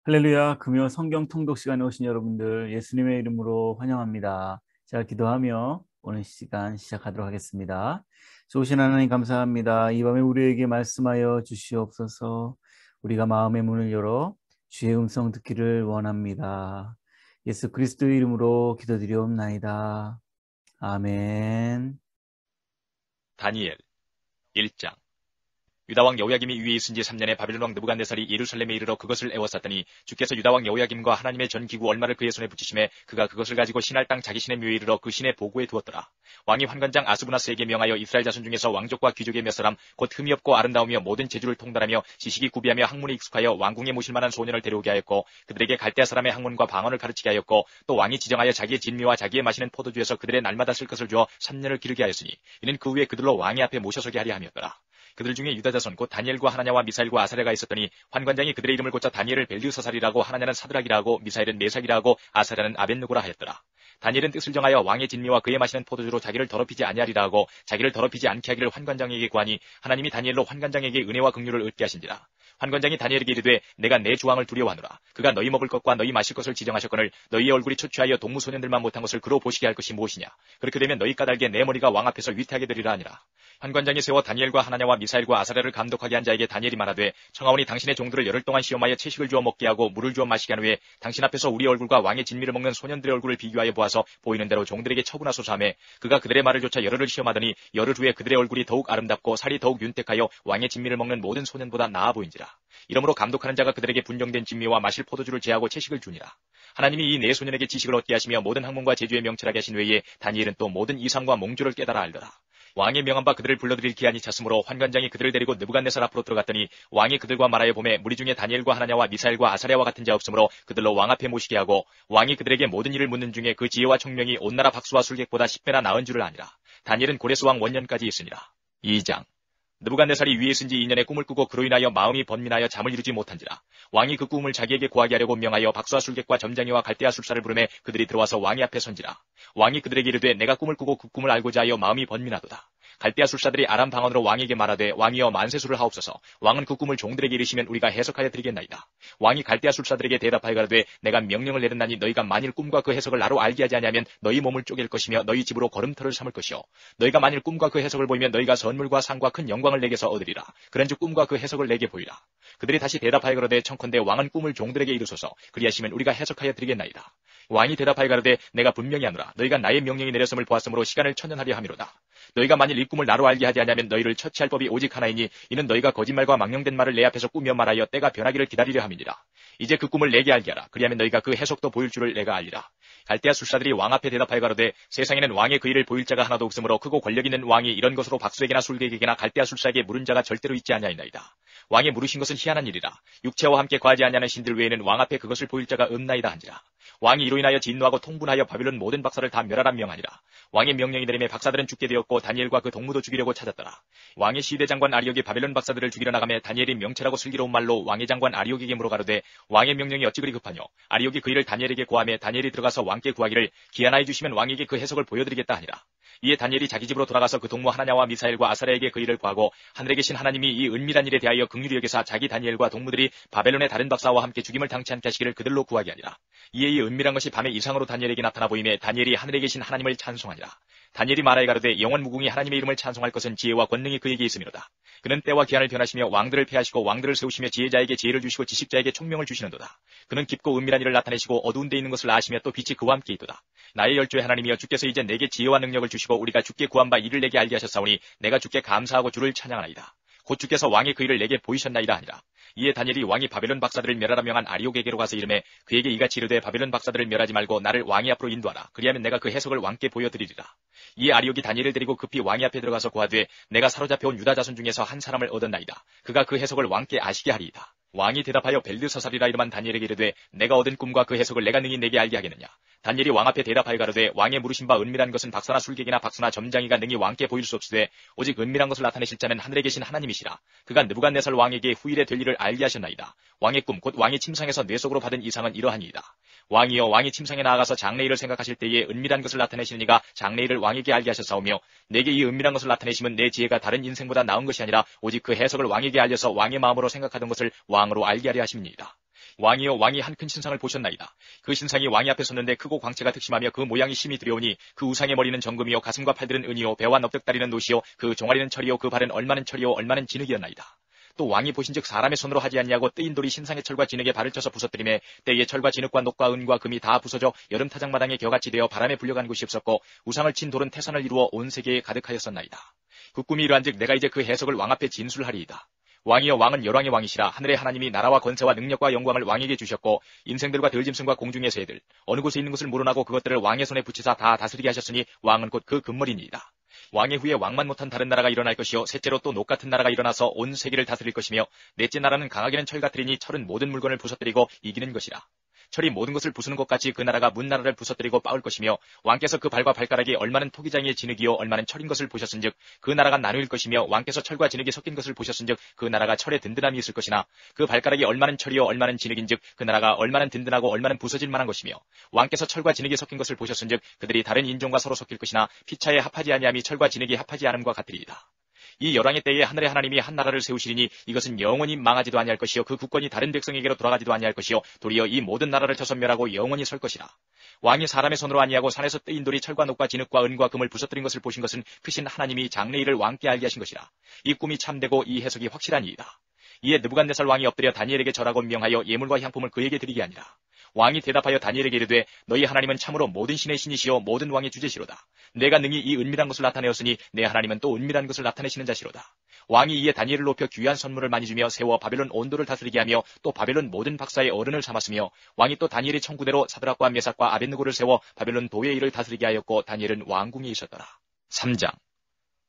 할렐루야, 금요 성경 통독 시간에 오신 여러분들 예수님의 이름으로 환영합니다. 자, 기도하며 오늘 시간 시작하도록 하겠습니다. 좋으신 하나님 감사합니다. 이 밤에 우리에게 말씀하여 주시옵소서. 우리가 마음의 문을 열어 주의 음성 듣기를 원합니다. 예수 그리스도의 이름으로 기도드리옵나이다. 아멘. 다니엘 1장. 유다왕 여호야김이 위에 있은 지 3년에 바벨론 왕 느부갓네살이 예루살렘에 이르러 그것을 에워쌌더니 주께서 유다왕 여호야김과 하나님의 전 기구 얼마를 그의 손에 붙이심에 그가 그것을 가지고 신할 땅 자기 신의 묘에 이르러 그 신의 보고에 두었더라. 왕이 환관장 아스부나스에게 명하여 이스라엘 자손 중에서 왕족과 귀족의 몇 사람 곧 흠이 없고 아름다우며 모든 재주를 통달하며 지식이 구비하며 학문에 익숙하여 왕궁에 모실 만한 소년을 데려오게 하였고 그들에게 갈대아 사람의 학문과 방언을 가르치게 하였고 또 왕이 지정하여 자기의 진미와 자기의 마시는 포도주에서 그들의 날마다 쓸 것을 주어 3년을 기르게 하였으니 이는 그 후에 그들로 왕의 앞에 모셔서게 하려 함이었더라. 그들 중에 유다 자손 곧 다니엘과 하나냐와 미사엘과 아사랴가 있었더니 환관장이 그들의 이름을 고쳐 다니엘을 벨드사살이라고 하나냐는 사드락이라 하고 미사엘은 메삭이라 하고 아사랴는 아벳느고라 하였더라. 다니엘은 뜻을 정하여 왕의 진미와 그의 마시는 포도주로 자기를 더럽히지 아니하리라 하고 자기를 더럽히지 않게 하기를 환관장에게 구하니 하나님이 다니엘로 환관장에게 은혜와 긍휼을 얻게 하신지라. 환관장이 다니엘에게 이르되 내가 내 주왕을 두려워하노라. 그가 너희 먹을 것과 너희 마실 것을 지정하셨거늘 너희의 얼굴이 초췌하여 동무소년들만 못한 것을 그로 보시게 할 것이 무엇이냐. 그렇게 되면 너희 까닭에 내 머리가 왕 앞에서 위태하게 되리라 하니라. 환관장이 세워 다니엘과 하나냐와 미사엘과 아사랴를 감독하게 한 자에게 다니엘이 말하되 청하오니 당신의 종들을 열흘 동안 시험하여 채식을 주어 먹게 하고 물을 주어 마시게 한 후에 당신 앞에서 우리 얼굴과 왕의 진미를 먹는 소년들의 얼굴을 비교하여 보아서 보이는 대로 종들에게 처분하소서 하매 그가 그들의 말을 조차 열흘을 시험하더니 열흘 후에 그들의 얼굴이 더욱 아름답고 살이 더욱 윤택하여 왕의 진미를 먹는 모든 소년보다 나아 보인지라. 이러므로 감독하는 자가 그들에게 분정된 진미와 마실 포도주를 제하고 채식을 주니라. 하나님이 이 네 소년에게 지식을 얻게 하시며 모든 학문과 재주에 명철하게 하신 외에 다니엘은 또 모든 이상과 몽주를 깨달아 알더라. 왕이 명한 바 그들을 불러들일 기한이 찼으므로 환관장이 그들을 데리고 느부갓네살 앞으로 들어갔더니 왕이 그들과 말하여 보매 무리 중에 다니엘과 하나냐와 미사엘과 아사랴와 같은 자 없으므로 그들로 왕 앞에 모시게 하고 왕이 그들에게 모든 일을 묻는 중에 그 지혜와 총명이 온 나라 박수와 술객보다 10배나 나은 줄을 아니라. 다니엘은 고레스 왕 원년까지 있으니라. 2장. 느부갓네살이 위에 있은 지 2년에 꿈을 꾸고 그로 인하여 마음이 번민하여 잠을 이루지 못한지라. 왕이 그 꿈을 자기에게 구하게 하려고 명하여 박수와 술객과 점장이와 갈대아 술사를 부르매 그들이 들어와서 왕의 앞에 선지라. 왕이 그들에게 이르되 내가 꿈을 꾸고 그 꿈을 알고자 하여 마음이 번민하도다. 갈대아 술사들이 아람 방언으로 왕에게 말하되 왕이여 만세수를 하옵소서. 왕은 그 꿈을 종들에게 이르시면 우리가 해석하여 드리겠나이다. 왕이 갈대아 술사들에게 대답하여 가로되 내가 명령을 내렸나니 너희가 만일 꿈과 그 해석을 나로 알게 하지 아니하면 너희 몸을 쪼갤 것이며 너희 집으로 걸음터를 삼을 것이요 너희가 만일 꿈과 그 해석을 보이면 너희가 선물과 상과 큰 영광을 내게서 얻으리라. 그런즉 꿈과 그 해석을 내게 보이라. 그들이 다시 대답하여 가로되 청컨대 왕은 꿈을 종들에게 이르소서. 그리하시면 우리가 해석하여 드리겠나이다. 왕이 대답하여 가로되 내가 분명히 하노라. 너희가 나의 명령이 내렸음을 보았으므로 시간을 천년하려 함이로다. 너희가 만일 이 꿈을 나로 알게 하지 아니하면 너희를 처치할 법이 오직 하나이니 이는 너희가 거짓말과 망령된 말을 내 앞에서 꾸며 말하여 때가 변하기를 기다리려 함이니라. 이제 그 꿈을 내게 알게 하라. 그리하면 너희가 그 해석도 보일 줄을 내가 알리라. 갈대아 술사들이 왕 앞에 대답하여 가로되 세상에는 왕의 그 일을 보일 자가 하나도 없으므로 크고 권력 있는 왕이 이런 것으로 박수에게나 술객에게나 갈대아 술사에게 물은 자가 절대로 있지 아니하이나이다. 왕이 물으신 것은 희한한 일이라. 육체와 함께 거하지 아니하는 신들 외에는 왕 앞에 그것을 보일 자가 없나이다 한지라. 왕이 이로 인하여 진노하고 통분하여 바빌론 모든 박사를 다 멸하란 명하니라. 왕의 명령이 내림에 박사들은 죽게 되었고 다니엘과 그 동무도 죽이려고 찾았더라. 왕의 시대 장관 아리옥이 바빌론 박사들을 죽이려 나가매 다니엘이 명철하고 슬기로운 말로 왕의 장관 아리옥에게 물어가로되 왕의 명령이 어찌 그리 급하뇨. 아리옥이 그 일을 다니엘에게 고하매 다니엘이 들어가서 왕께 구하기를 기한하여 주시면 왕에게 그 해석을 보여드리겠다 하니라. 이에 다니엘이 자기 집으로 돌아가서 그 동무 하나냐와 미사엘과 아사랴에게 그 일을 구하고 하늘에 계신 하나님이 이 은밀한 일에 대하여 긍휼히 여기사 자기 다니엘과 동무들이 바벨론의 다른 박사와 함께 죽임을 당치 않게 하시기를 그들로 구하게 하니라. 이에 이 은밀한 것이 밤에 이상으로 다니엘에게 나타나 보이매 다니엘이 하늘에 계신 하나님을 찬송하니라. 다니엘이 말하여 가로되 영원 무궁히 하나님의 이름을 찬송할 것은 지혜와 권능이 그에게 있음이로다. 그는 때와 기한을 변하시며 왕들을 패하시고 왕들을 세우시며 지혜자에게 지혜를 주시고 지식자에게 총명을 주시는도다. 그는 깊고 은밀한 일을 나타내시고 어두운 데 있는 것을 아시며 또 빛이 그와 함께 있도다. 나의 열조의 하나님이여 주께서 이제 내게 지혜와 능력을 주시고 우리가 주께 구한 바 이를 내게 알게 하셨사오니 내가 주께 감사하고 주를 찬양하나이다. 곧 주께서 왕의 그 일을 내게 보이셨나이다 하니라. 이에 다니엘이 왕이 바벨론 박사들을 멸하라 명한 아리옥에게로 가서 이르매 그에게 이같이 이르되 바벨론 박사들을 멸하지 말고 나를 왕의 앞으로 인도하라. 그리하면 내가 그 해석을 왕께 보여드리리라. 이에 아리옥이 다니엘을 데리고 급히 왕의 앞에 들어가서 고하되 내가 사로잡혀온 유다 자손 중에서 한 사람을 얻었나이다. 그가 그 해석을 왕께 아시게 하리이다. 왕이 대답하여 벨드사살이라 이름한 다니엘에게 이르되 내가 얻은 꿈과 그 해석을 내가 능히 내게 알게 하겠느냐. 다니엘이 왕 앞에 대답하여 가로되 왕의 물으신 바 은밀한 것은 박사나 술객이나 박수나 점장이가 능히 왕께 보일 수 없으되 오직 은밀한 것을 나타내실 자는 하늘에 계신 하나님이시라. 그가 느부갓네살 왕에게 후일에 될 일을 알게 하셨나이다. 왕의 꿈 곧 왕이 침상에서 뇌 속으로 받은 이상은 이러하니이다. 왕이여 왕이 침상에 나아가서 장래일을 생각하실 때에 은밀한 것을 나타내시는 이가 장래일을 왕에게 알게 하셨사오며 내게 이 은밀한 것을 나타내시면 내 지혜가 다른 인생보다 나은 것이 아니라 오직 그 해석을 왕에게 알려서 왕의 마음으로 생각하던 것을 왕으로 알게 하려 하심이니이다. 왕이여 왕이 한 큰 신상을 보셨나이다. 그 신상이 왕이 앞에 섰는데 크고 광채가 특심하며 그 모양이 심히 두려우니 그 우상의 머리는 정금이요 가슴과 팔들은 은이요 배와 넙득다리는 노시요 그 종아리는 철이요 그 발은 얼마는 철이요 얼마는 진흙이었나이다. 또 왕이 보신즉 사람의 손으로 하지 아니하고 뜨인 돌이 신상의 철과 진흙에 발을 쳐서 부서뜨리매 때에 철과 진흙과 녹과 은과 금이 다 부서져 여름 타작마당에 겨같이 되어 바람에 불려간 곳이 없었고 우상을 친 돌은 태산을 이루어 온 세계에 가득하였었나이다. 그 꿈이 이러한즉 내가 이제 그 해석을 왕 앞에 진술하리이다. 왕이여 왕은 열왕의 왕이시라. 하늘의 하나님이 나라와 권세와 능력과 영광을 왕에게 주셨고 인생들과 들짐승과 공중의 새들 어느 곳에 있는 것을 물어나고 그것들을 왕의 손에 붙이사 다 다스리게 하셨으니 왕은 곧 그 금머리니이다. 왕의 후에 왕만 못한 다른 나라가 일어날 것이요 셋째로 또 녹 같은 나라가 일어나서 온 세계를 다스릴 것이며 넷째 나라는 강하게는 철 같으리니 철은 모든 물건을 부서뜨리고 이기는 것이라. 철이 모든 것을 부수는 것 같이 그 나라가 문 나라를 부서뜨리고 빻을 것이며 왕께서 그 발과 발가락이 얼마는 토기장이의 진흙이요 얼마는 철인 것을 보셨은즉 그 나라가 나누일 것이며 왕께서 철과 진흙이 섞인 것을 보셨은즉 그 나라가 철의 든든함이 있을 것이나 그 발가락이 얼마는 철이요 얼마는 진흙인즉 그 나라가 얼마는 든든하고 얼마는 부서질 만한 것이며 왕께서 철과 진흙이 섞인 것을 보셨은즉 그들이 다른 인종과 서로 섞일 것이나 피차에 합하지 아니함이 철과 진흙이 합하지 않음과 같으리이다. 이 열왕의 때에 하늘의 하나님이 한 나라를 세우시리니 이것은 영원히 망하지도 아니할 것이요 그 국권이 다른 백성에게로 돌아가지도 아니할 것이요 도리어 이 모든 나라를 쳐서 멸하고 영원히 설 것이라. 왕이 사람의 손으로 아니하고 산에서 뜨인 돌이 철과 녹과 진흙과 은과 금을 부서뜨린 것을 보신 것은 크신 하나님이 장래 일을 왕께 알게 하신 것이라. 이 꿈이 참되고 이 해석이 확실하니이다. 이에 느부갓네살 왕이 엎드려 다니엘에게 절하고 명하여 예물과 향품을 그에게 드리게 하니라. 왕이 대답하여 다니엘에게 이르되 너희 하나님은 참으로 모든 신의 신이시요 모든 왕의 주제시로다. 내가 능히 이 은밀한 것을 나타내었으니 내 하나님은 또 은밀한 것을 나타내시는 자시로다. 왕이 이에 다니엘을 높여 귀한 선물을 많이 주며 세워 바벨론 온도를 다스리게 하며 또 바벨론 모든 박사의 어른을 삼았으며 왕이 또 다니엘의 청구대로 사드락과 메삭과 아벳느고를 세워 바벨론 도의 일을 다스리게 하였고 다니엘은 왕궁에 있었더라. 3장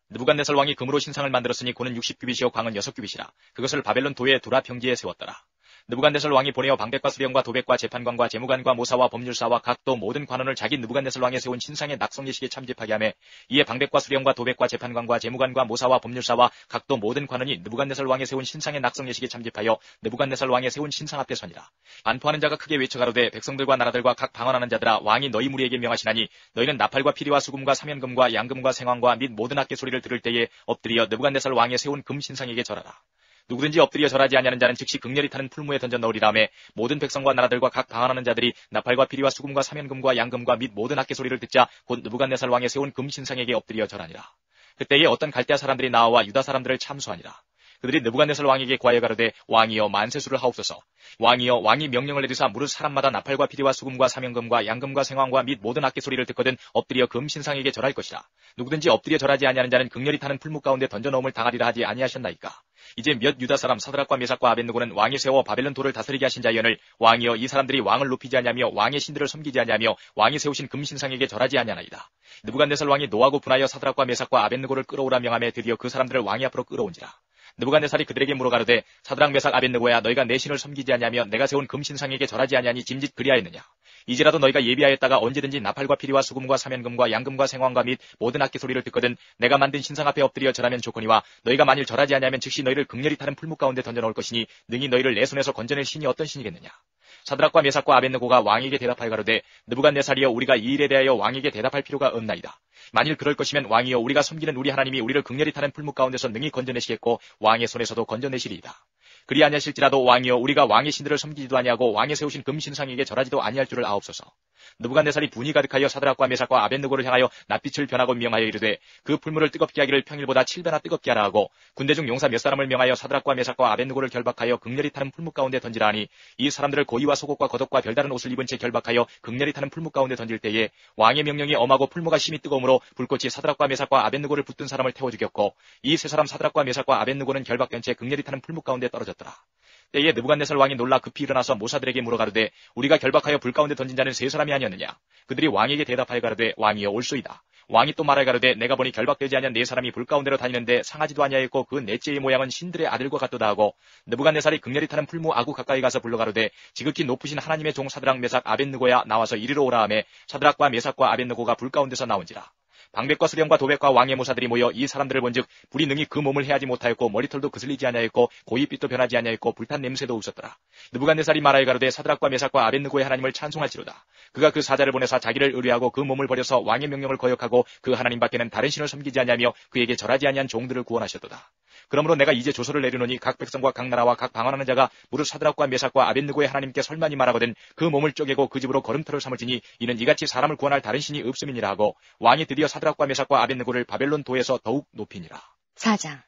느부갓네살 왕이 금으로 신상을 만들었으니 고는 60규빗이요 광은 6규빗이라. 그것을 바벨론 도의 두라 평지에 세웠더라. 느부갓네살 왕이 보내어 방백과 수령과 도백과 재판관과 재무관과 모사와 법률사와 각도 모든 관원을 자기 느부갓네살 왕이 세운 신상의 낙성 예식에 참집하게 하매 이에 방백과 수령과 도백과 재판관과 재무관과 모사와 법률사와 각도 모든 관원이 느부갓네살 왕이 세운 신상의 낙성 예식에 참집하여 느부갓네살 왕이 세운 신상 앞에 서니라. 반포하는 자가 크게 외쳐가로되 백성들과 나라들과 각 방언하는 자들아 왕이 너희 무리에게 명하시나니 너희는 나팔과 피리와 수금과 사면금과 양금과 생황과 및 모든 악기 소리를 들을 때에 엎드려 느부갓네살 왕이 세운 금 신상에게 절하라. 누구든지 엎드려 절하지 아니하는 자는 즉시 극렬히 타는 풀무에 던져 넣으리라 하매 모든 백성과 나라들과 각 방언하는 자들이 나팔과 피리와 수금과 사면금과 양금과 및 모든 악기 소리를 듣자 곧 느부갓네살 왕이 세운 금 신상에게 엎드려 절하니라. 그때에 어떤 갈대아 사람들이 나와 유다 사람들을 참수하니라. 그들이 느부갓네살 왕에게 구하여 가로되 왕이여 만세수를 하옵소서. 왕이여 왕이 명령을 내리사 무릇 사람마다 나팔과 피리와 수금과 사면금과 양금과 생황과 및 모든 악기 소리를 듣거든 엎드려 금 신상에게 절할 것이라. 누구든지 엎드려 절하지 아니하는 자는 극렬히 타는 풀무 가운데 던져 넣음을 당하리라 하지 아니하셨나이까. 이제 몇 유다 사람 사드락과 메삭과 아벳느고는 왕이 세워 바벨론 도를 다스리게 하신 자이언을 왕이여 이 사람들이 왕을 높이지 아니하며 왕의 신들을 섬기지 아니하며 왕이 세우신 금 신상에게 절하지 아니하나이다. 느부갓네살 왕이 노하고 분하여 사드락과 메삭과 아벳느고를 끌어오라 명하며 드디어 그 사람들을 왕의 앞으로 끌어온지라. 느부갓네살이 그들에게 물어가로되 사드락 메삭 아벳느고야 너희가 내 신을 섬기지 아니하며 내가 세운 금 신상에게 절하지 아니하니 짐짓 그리하였느냐. 이제라도 너희가 예비하였다가 언제든지 나팔과 피리와 수금과 사면금과 양금과 생황과 및 모든 악기 소리를 듣거든 내가 만든 신상 앞에 엎드려 절하면 좋거니와 너희가 만일 절하지 아니하면 즉시 너희를 극렬히 타는 풀무 가운데 던져 넣을 것이니 능히 너희를 내 손에서 건져낼 신이 어떤 신이겠느냐. 사드락과 메삭과 아벳느고가 왕에게 대답하여 가로되 느부갓네살이여 우리가 이 일에 대하여 왕에게 대답할 필요가 없나이다. 만일 그럴 것이면 왕이여 우리가 섬기는 우리 하나님이 우리를 극렬히 타는 풀무 가운데서 능히 건져내시겠고 왕의 손에서도 건져내시리이다. 그리 아니하실지라도 왕이여 우리가 왕의 신들을 섬기지도 아니하고 왕의 세우신 금신상에게 절하지도 아니할 줄을 아옵소서. 느부갓네살이 분이 가득하여 사드락과 메삭과 아벳느고를 향하여 낯빛을 변하고 명하여 이르되 그 풀무를 뜨겁게 하기를 평일보다 7배나 뜨겁게 하라 하고 군대 중 용사 몇 사람을 명하여 사드락과 메삭과 아벳느고를 결박하여 극렬히 타는 풀무 가운데 던지라 하니 이 사람들을 고이와 속옷과 겉옷과 별다른 옷을 입은 채 결박하여 극렬히 타는 풀무 가운데 던질 때에 왕의 명령이 엄하고 풀무가 심히 뜨거우므로 불꽃이 사드락과 메삭과 아벳느고를 붙든 사람을 태워 죽였고 이 세 사람 사드락과 메삭과 아벳느고는 결박된 채 극렬히 타는 풀무 가운데 떨어졌더라. 때에 느부갓네살 왕이 놀라 급히 일어나서 모사들에게 물어가로되 우리가 결박하여 불 가운데 던진 자는 세 사람이 아니었느냐. 그들이 왕에게 대답하여 가로되 왕이여 올소이다. 왕이 또 말하여 가로되 내가 보니 결박되지 아니한 네 사람이 불 가운데로 다니는데 상하지도 아니하였고 그 넷째의 모양은 신들의 아들과 같도다 하고 느부갓네살이 극렬히 타는 풀무 아구 가까이 가서 불러가로되 지극히 높으신 하나님의 종 사드락 메삭 아벳느고야 나와서 이리로 오라 하매 사드락과 메삭과 아벳느고가 불 가운데서 나온지라. 방백과 수령과 도백과 왕의 모사들이 모여 이 사람들을 본즉 불이 능히 그 몸을 해하지 못하였고 머리털도 그슬리지 아니하였고 고깃빛도 변하지 아니하였고 불탄 냄새도 없었더라. 느부갓네살이 말하여 가로되 사드락과 메삭과 아벳느고의 하나님을 찬송할지로다. 그가 그 사자를 보내사 자기를 의뢰하고 그 몸을 버려서 왕의 명령을 거역하고 그 하나님 밖에는 다른 신을 섬기지 아니하며 그에게 절하지 아니한 종들을 구원하셨도다. 그러므로 내가 이제 조서를 내리노니 각 백성과 각 나라와 각 방언하는 자가 무릇 사드락과 메삭과 아벳느고의 하나님께 설만이 말하거든 그 몸을 쪼개고 그 집으로 걸음터를 삼을지니 이는 이같이 사람을 구원할 다른 신이 없음이니라 하고 왕이 드디어 사드락과 메삭과 아벳느고를 바벨론 도에서 더욱 높이니라. 4장.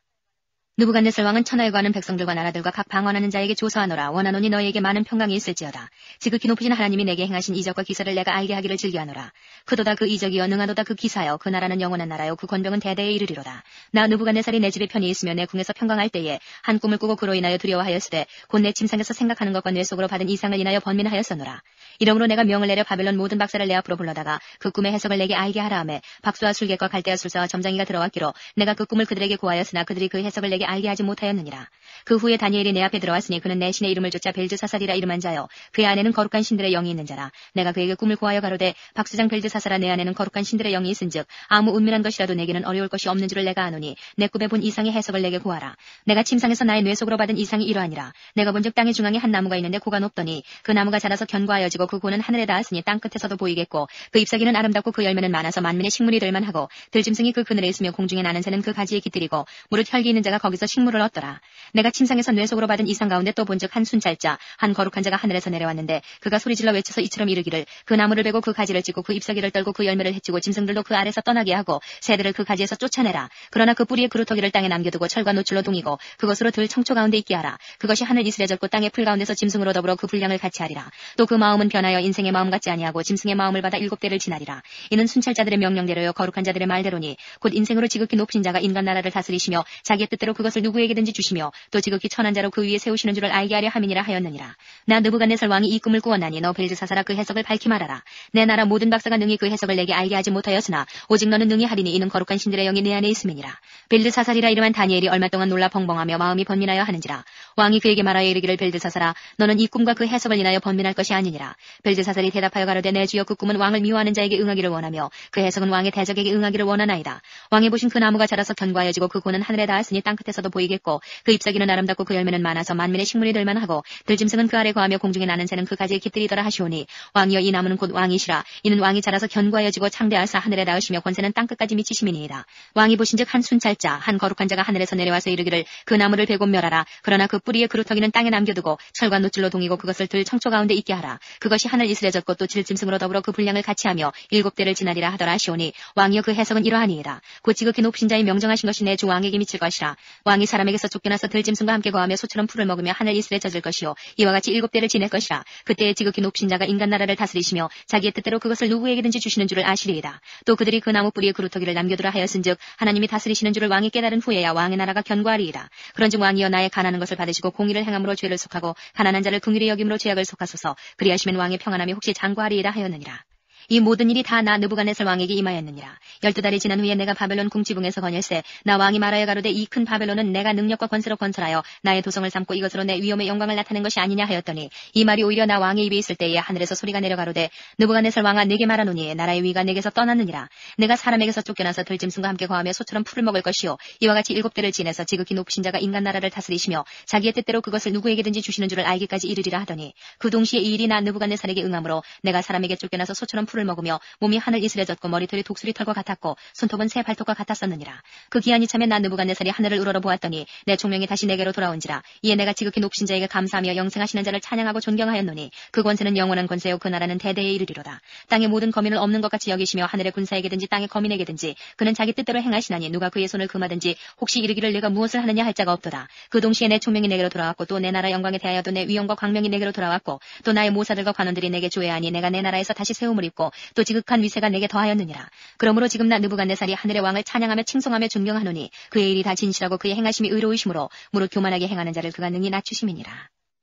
느부갓네살 왕은 천하에 거하는 백성들과 나라들과 각 방언하는 자에게 조서하노라. 원하노니 너희에게 많은 평강이 있을지어다. 지극히 높으신 하나님이 내게 행하신 이적과 기사를 내가 알게 하기를 즐겨하노라. 크도다 그 이적이여 능하도다 그 기사여 그 나라는 영원한 나라여 그 권병은 대대에 이르리로다. 나 느부갓네살이 내 집에 편히 있으며 내 궁에서 평강할 때에 한 꿈을 꾸고 그로 인하여 두려워하였으되 곧 내 침상에서 생각하는 것과 뇌 속으로 받은 이상을 인하여 번민하였었노라. 이러므로 내가 명을 내려 바벨론 모든 박사를 내 앞으로 불러다가 그 꿈의 해석을 내게 알게 하라 하매 박수와 술객과 갈대와 술사와 점장이가 들어왔기로 내가 그 꿈을 그들에게 고하였으나 그들이 그 해석을 내게 알게 하지 못하였느니라. 그 후에 다니엘이 내 앞에 들어왔으니 그는 내 신의 이름을 쫓아 벨드사살이라 이름한 자여 그의 안에는 거룩한 신들의 영이 있는 자라. 내가 그에게 꿈을 고하여 가로되 박수장 벨드사살아 내 안에는 거룩한 신들의 영이 있은즉 아무 은밀한 것이라도 내게는 어려울 것이 없는 줄을 내가 아노니 내 꿈에 본 이상의 해석을 내게 고하라. 내가 침상에서 나의 뇌 속으로 받은 이상이 이러하니라. 내가 본즉 땅의 중앙에 한 나무가 있는데 고가 높더니 그 나무가 자라서 견고하여지고 그 고는 하늘에 닿았으니 땅 끝에서도 보이겠고 그 잎사귀는 아름답고 그 열매는 많아서 만민의 식물이 될 만하고 들짐승이 그 그늘에 있으며 공중에 나는 새는 그 가지에 깃들이고 무릇 혈기 있는 자가 거기서 식물을 얻더라. 내가 침상에서 뇌 속으로 받은 이상 가운데 또 본즉 한 순찰자 한 거룩한 자가 하늘에서 내려왔는데 그가 소리질러 외쳐서 이처럼 이르기를 그 나무를 베고 그 가지를 찢고 그 잎사귀를 떨고 그 열매를 해치고 짐승들도 그 아래서 떠나게 하고 새들을 그 가지에서 쫓아내라. 그러나 그 뿌리의 그루터기를 땅에 남겨두고 철과 노출로 동이고 그것으로 들 청초 가운데 있게 하라. 그것이 하늘 이슬에 젖고 땅의 풀 가운데서 짐승으로 더불어 그 분량을 같이 하리라. 또 그 마음은 변하여 인생의 마음 같지 아니하고 짐승의 마음을 받아 7대를 지나리라. 이는 순찰자들의 명령대로요 거룩한 자들의 말대로니 곧 인생으로 지극히 높으신 자가 인간 나라를 다스리시며 자기의 뜻대로 그것을 누구에게든지 주시며 또 지극히 천한 자로 그 위에 세우시는 줄을 알게 하려 함이니라 하였느니라. 나 느부갓네살 왕이 이 꿈을 꾸었나니 너 벨드사살아 그 해석을 밝히 말하라. 내 나라 모든 박사가 능히 그 해석을 내게 알게 하지 못하였으나 오직 너는 능히 하리니 이는 거룩한 신들의 영이 내 안에 있음이니라. 벨드사살이라 이름한 다니엘이 얼마 동안 놀라 벙벙하며 마음이 번민하여 하는지라. 왕이 그에게 말하여 이르기를 벨드사살아 너는 이 꿈과 그 해석을 인하여 번민할 것이 아니니라. 벨드사살이 대답하여 가로되 내 주여 그 꿈은 왕을 미워하는 자에게 응하기를 원하며 그 해석은 왕의 대적에게 응하기를 원하나이다. 왕이 보신 그 나무가 자라서 견고하여지고 그 고는 하늘에 닿았으니 땅 끝에서도 보이겠고 그 잎사귀는 아름답고 그 열매는 많아서 만민의 식물이 될 만하고 들짐승은 그 아래 거하며 공중에 나는 새는 그 가지에 깃들이더라 하시오니 왕이여 이 나무는 곧 왕이시라. 이는 왕이 자라서 견고하여지고 창대하사 하늘에 닿으시며 권세는 땅 끝까지 미치심이니이다. 왕이 보신즉 한 순찰자 한 거룩한 자가 하늘에서 내려와서 이르기를 그 나무를 베고 멸하라. 그러나 그 뿌리의 그루터기는 땅에 남겨두고 철과 노줄로 동이고 그것을 들 청초 가운데 있게 하라. 그것이 하늘 이슬에 젖고 또 질짐승으로 더불어 그 분량을 같이 하며 7대를 지나리라 하더라 하시오니 왕이여 그 해석은 이러하니이다. 곧 지극히 높으신 자의 명정하신 것이 내 주 왕에게 미칠 것이라. 왕이 사람에게서 쫓겨나서 들짐승과 함께 거하며 소처럼 풀을 먹으며 하늘 이슬에 젖을 것이요 이와 같이 7대를 지낼 것이라. 그때에 지극히 높으신 자가 인간 나라를 다스리시며 자기의 뜻대로 그것을 누구에게든지 주시는 줄을 아시리이다. 또 그들이 그 나무 뿌리의 그루터기를 남겨두라 하였은즉 하나님이 다스리시는 줄을 왕이 깨달은 후에야 왕의 나라가 견고하리이다. 그런즉 왕이여 나의 가난한 것을 받으시고 공의를 행함으로 죄를 속하고 가난한 자를 긍휼히 여김으로 죄악을 속하소서. 그리하시면 왕의 평안함이 혹시 장구하리이다 하였느니라. 이 모든 일이 다 나 느부갓네살 왕에게 임하였느니라. 12달이 지난 후에 내가 바벨론 궁지붕에서 거닐세 나 왕이 말하여 가로되 이 큰 바벨론은 내가 능력과 권세로 건설하여 나의 도성을 삼고 이것으로 내 위엄의 영광을 나타낸 것이 아니냐 하였더니 이 말이 오히려 나 왕의 입에 있을 때에 하늘에서 소리가 내려가로되 느부갓네살 왕아 내게 말하노니 나라의 위가 내게서 떠났느니라. 내가 사람에게서 쫓겨나서 들짐승과 함께 거하며 소처럼 풀을 먹을 것이요 이와 같이 7대를 지내서 지극히 높으신 자가 인간 나라를 다스리시며 자기의 뜻대로 그것을 누구에게든지 주시는 줄을 알기까지 이르리라 하더니 그 동시에 이 일이 나 느부갓네살에게 응함으로 내가 사람에게 쫓겨나서 소처럼 풀을 먹으며 몸이 하늘 이슬에 젖고 머리털이 독수리 털과 같았고 손톱은 새 발톱과 같았었느니라. 그 기한이 참에 나 느부갓네살이 하늘을 우러러 보았더니 내 총명이 다시 내게로 돌아온지라. 이에 내가 지극히 높으신 자에게 감사하며 영생하시는 자를 찬양하고 존경하였노니 그 권세는 영원한 권세요 그 나라는 대대에 이르리로다. 땅의 모든 거민을 없는 것 같이 여기시며 하늘의 군사에게든지 땅의 거민에게든지 그는 자기 뜻대로 행하시나니 누가 그의 손을 금하든지 혹시 이르기를 내가 무엇을 하느냐 할 자가 없도다. 그 동시에 내 총명이 내게로 돌아왔고 또 내 나라 영광에 대하여도 내 위엄과 광명이 내게로 돌아왔고 또 나의 모사들과 관원들이 내게 조회하니 내가 내 나라에서 다시 세움을 입고 또 지극한 위세가 내게 더하였느니라. 그러므로 지금 나 느부갓네살이 하늘의 왕을 찬양하며 칭송하며 존경하노니 그의 일이 다 진실하고 그의 행하심이 의로우심으로 무릇 교만하게 행하는 자를 그가 능히 낮추심이니라.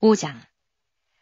5장.